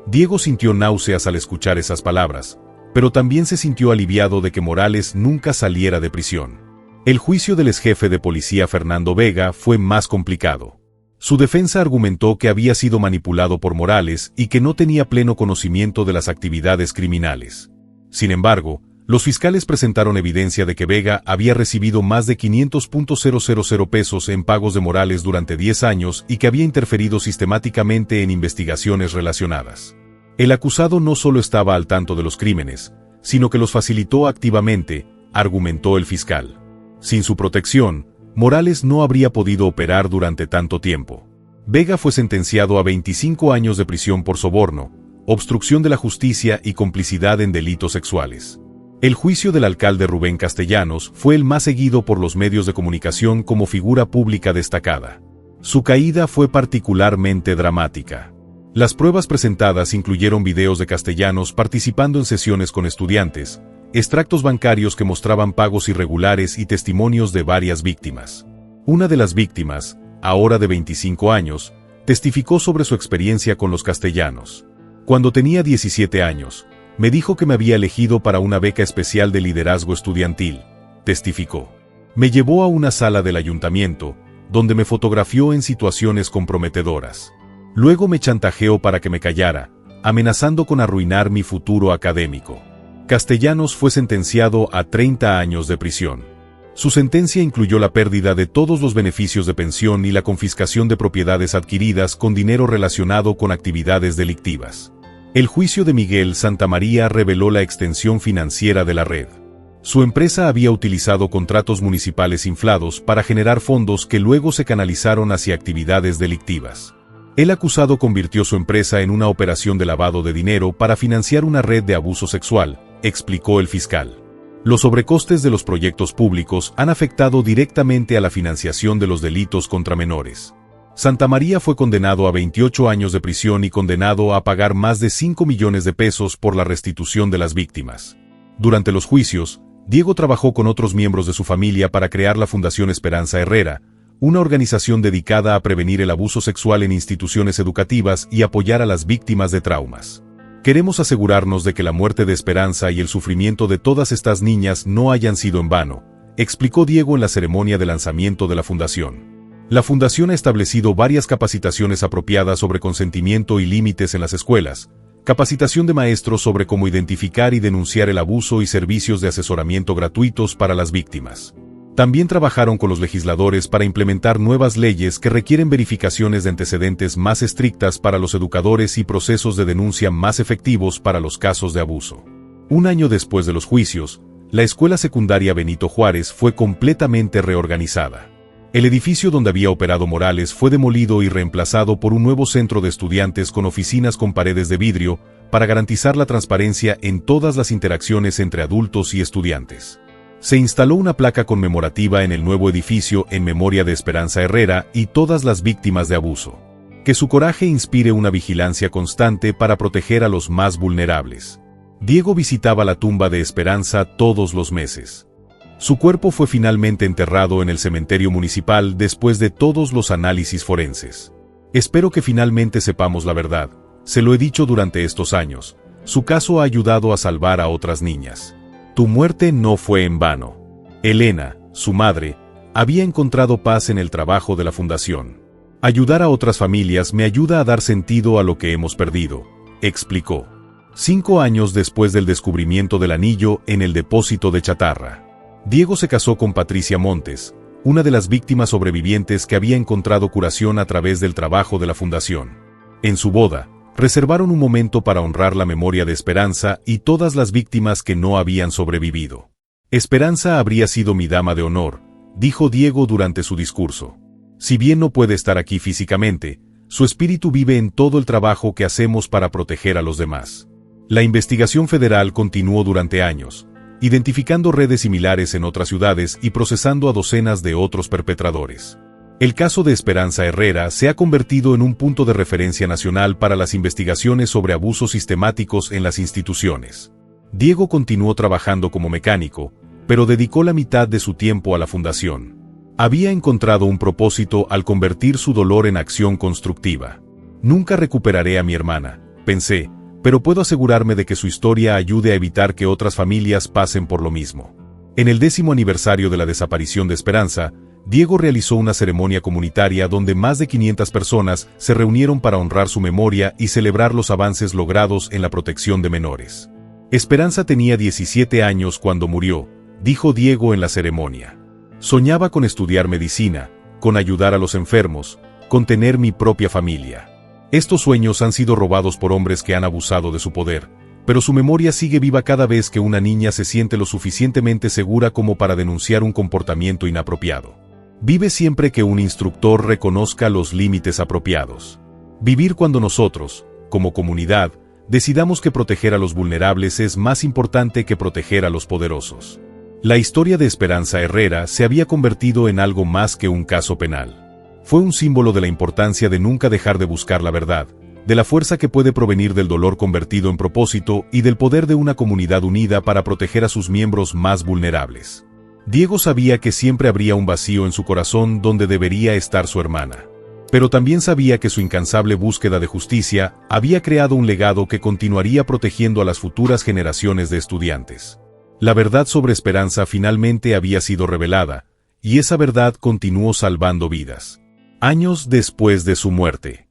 Diego sintió náuseas al escuchar esas palabras, pero también se sintió aliviado de que Morales nunca saliera de prisión. El juicio del exjefe de policía Fernando Vega fue más complicado. Su defensa argumentó que había sido manipulado por Morales y que no tenía pleno conocimiento de las actividades criminales. Sin embargo, los fiscales presentaron evidencia de que Vega había recibido más de 500.000 pesos en pagos de Morales durante 10 años y que había interferido sistemáticamente en investigaciones relacionadas. El acusado no solo estaba al tanto de los crímenes, sino que los facilitó activamente, argumentó el fiscal. Sin su protección, Morales no habría podido operar durante tanto tiempo. Vega fue sentenciado a 25 años de prisión por soborno, obstrucción de la justicia y complicidad en delitos sexuales. El juicio del alcalde Rubén Castellanos fue el más seguido por los medios de comunicación como figura pública destacada. Su caída fue particularmente dramática. Las pruebas presentadas incluyeron videos de Castellanos participando en sesiones con estudiantes, extractos bancarios que mostraban pagos irregulares y testimonios de varias víctimas. Una de las víctimas, ahora de 25 años, testificó sobre su experiencia con los Castellanos. Cuando tenía 17 años, me dijo que me había elegido para una beca especial de liderazgo estudiantil, testificó. Me llevó a una sala del ayuntamiento, donde me fotografió en situaciones comprometedoras. Luego me chantajeó para que me callara, amenazando con arruinar mi futuro académico. Castellanos fue sentenciado a 30 años de prisión. Su sentencia incluyó la pérdida de todos los beneficios de pensión y la confiscación de propiedades adquiridas con dinero relacionado con actividades delictivas. El juicio de Miguel Santamaría reveló la extensión financiera de la red. Su empresa había utilizado contratos municipales inflados para generar fondos que luego se canalizaron hacia actividades delictivas. El acusado convirtió su empresa en una operación de lavado de dinero para financiar una red de abuso sexual, explicó el fiscal. Los sobrecostes de los proyectos públicos han afectado directamente a la financiación de los delitos contra menores. Santamaría fue condenado a 28 años de prisión y condenado a pagar más de 5 millones de pesos por la restitución de las víctimas. Durante los juicios, Diego trabajó con otros miembros de su familia para crear la Fundación Esperanza Herrera, una organización dedicada a prevenir el abuso sexual en instituciones educativas y apoyar a las víctimas de traumas. Queremos asegurarnos de que la muerte de Esperanza y el sufrimiento de todas estas niñas no hayan sido en vano, explicó Diego en la ceremonia de lanzamiento de la fundación. La fundación ha establecido varias capacitaciones apropiadas sobre consentimiento y límites en las escuelas, capacitación de maestros sobre cómo identificar y denunciar el abuso y servicios de asesoramiento gratuitos para las víctimas. También trabajaron con los legisladores para implementar nuevas leyes que requieren verificaciones de antecedentes más estrictas para los educadores y procesos de denuncia más efectivos para los casos de abuso. Un año después de los juicios, la escuela secundaria Benito Juárez fue completamente reorganizada. El edificio donde había operado Morales fue demolido y reemplazado por un nuevo centro de estudiantes con oficinas con paredes de vidrio para garantizar la transparencia en todas las interacciones entre adultos y estudiantes. Se instaló una placa conmemorativa en el nuevo edificio en memoria de Esperanza Herrera y todas las víctimas de abuso. Que su coraje inspire una vigilancia constante para proteger a los más vulnerables. Diego visitaba la tumba de Esperanza todos los meses. Su cuerpo fue finalmente enterrado en el cementerio municipal después de todos los análisis forenses. Espero que finalmente sepamos la verdad. Se lo he dicho durante estos años. Su caso ha ayudado a salvar a otras niñas. Tu muerte no fue en vano. Elena, su madre, había encontrado paz en el trabajo de la fundación. Ayudar a otras familias me ayuda a dar sentido a lo que hemos perdido, explicó. 5 años después del descubrimiento del anillo en el depósito de chatarra, Diego se casó con Patricia Montes, una de las víctimas sobrevivientes que había encontrado curación a través del trabajo de la fundación. En su boda, reservaron un momento para honrar la memoria de Esperanza y todas las víctimas que no habían sobrevivido. Esperanza habría sido mi dama de honor, dijo Diego durante su discurso. Si bien no puede estar aquí físicamente, su espíritu vive en todo el trabajo que hacemos para proteger a los demás. La investigación federal continuó durante años, identificando redes similares en otras ciudades y procesando a docenas de otros perpetradores. El caso de Esperanza Herrera se ha convertido en un punto de referencia nacional para las investigaciones sobre abusos sistemáticos en las instituciones. Diego continuó trabajando como mecánico, pero dedicó la mitad de su tiempo a la fundación. Había encontrado un propósito al convertir su dolor en acción constructiva. Nunca recuperaré a mi hermana, pensé, pero puedo asegurarme de que su historia ayude a evitar que otras familias pasen por lo mismo. En el 10º aniversario de la desaparición de Esperanza, Diego realizó una ceremonia comunitaria donde más de 500 personas se reunieron para honrar su memoria y celebrar los avances logrados en la protección de menores. Esperanza tenía 17 años cuando murió, dijo Diego en la ceremonia. Soñaba con estudiar medicina, con ayudar a los enfermos, con tener mi propia familia. Estos sueños han sido robados por hombres que han abusado de su poder, pero su memoria sigue viva cada vez que una niña se siente lo suficientemente segura como para denunciar un comportamiento inapropiado. Vive siempre que un instructor reconozca los límites apropiados. Vivir cuando nosotros, como comunidad, decidamos que proteger a los vulnerables es más importante que proteger a los poderosos. La historia de Esperanza Herrera se había convertido en algo más que un caso penal. Fue un símbolo de la importancia de nunca dejar de buscar la verdad, de la fuerza que puede provenir del dolor convertido en propósito y del poder de una comunidad unida para proteger a sus miembros más vulnerables. Diego sabía que siempre habría un vacío en su corazón donde debería estar su hermana. Pero también sabía que su incansable búsqueda de justicia había creado un legado que continuaría protegiendo a las futuras generaciones de estudiantes. La verdad sobre Esperanza finalmente había sido revelada, y esa verdad continuó salvando vidas. Años después de su muerte.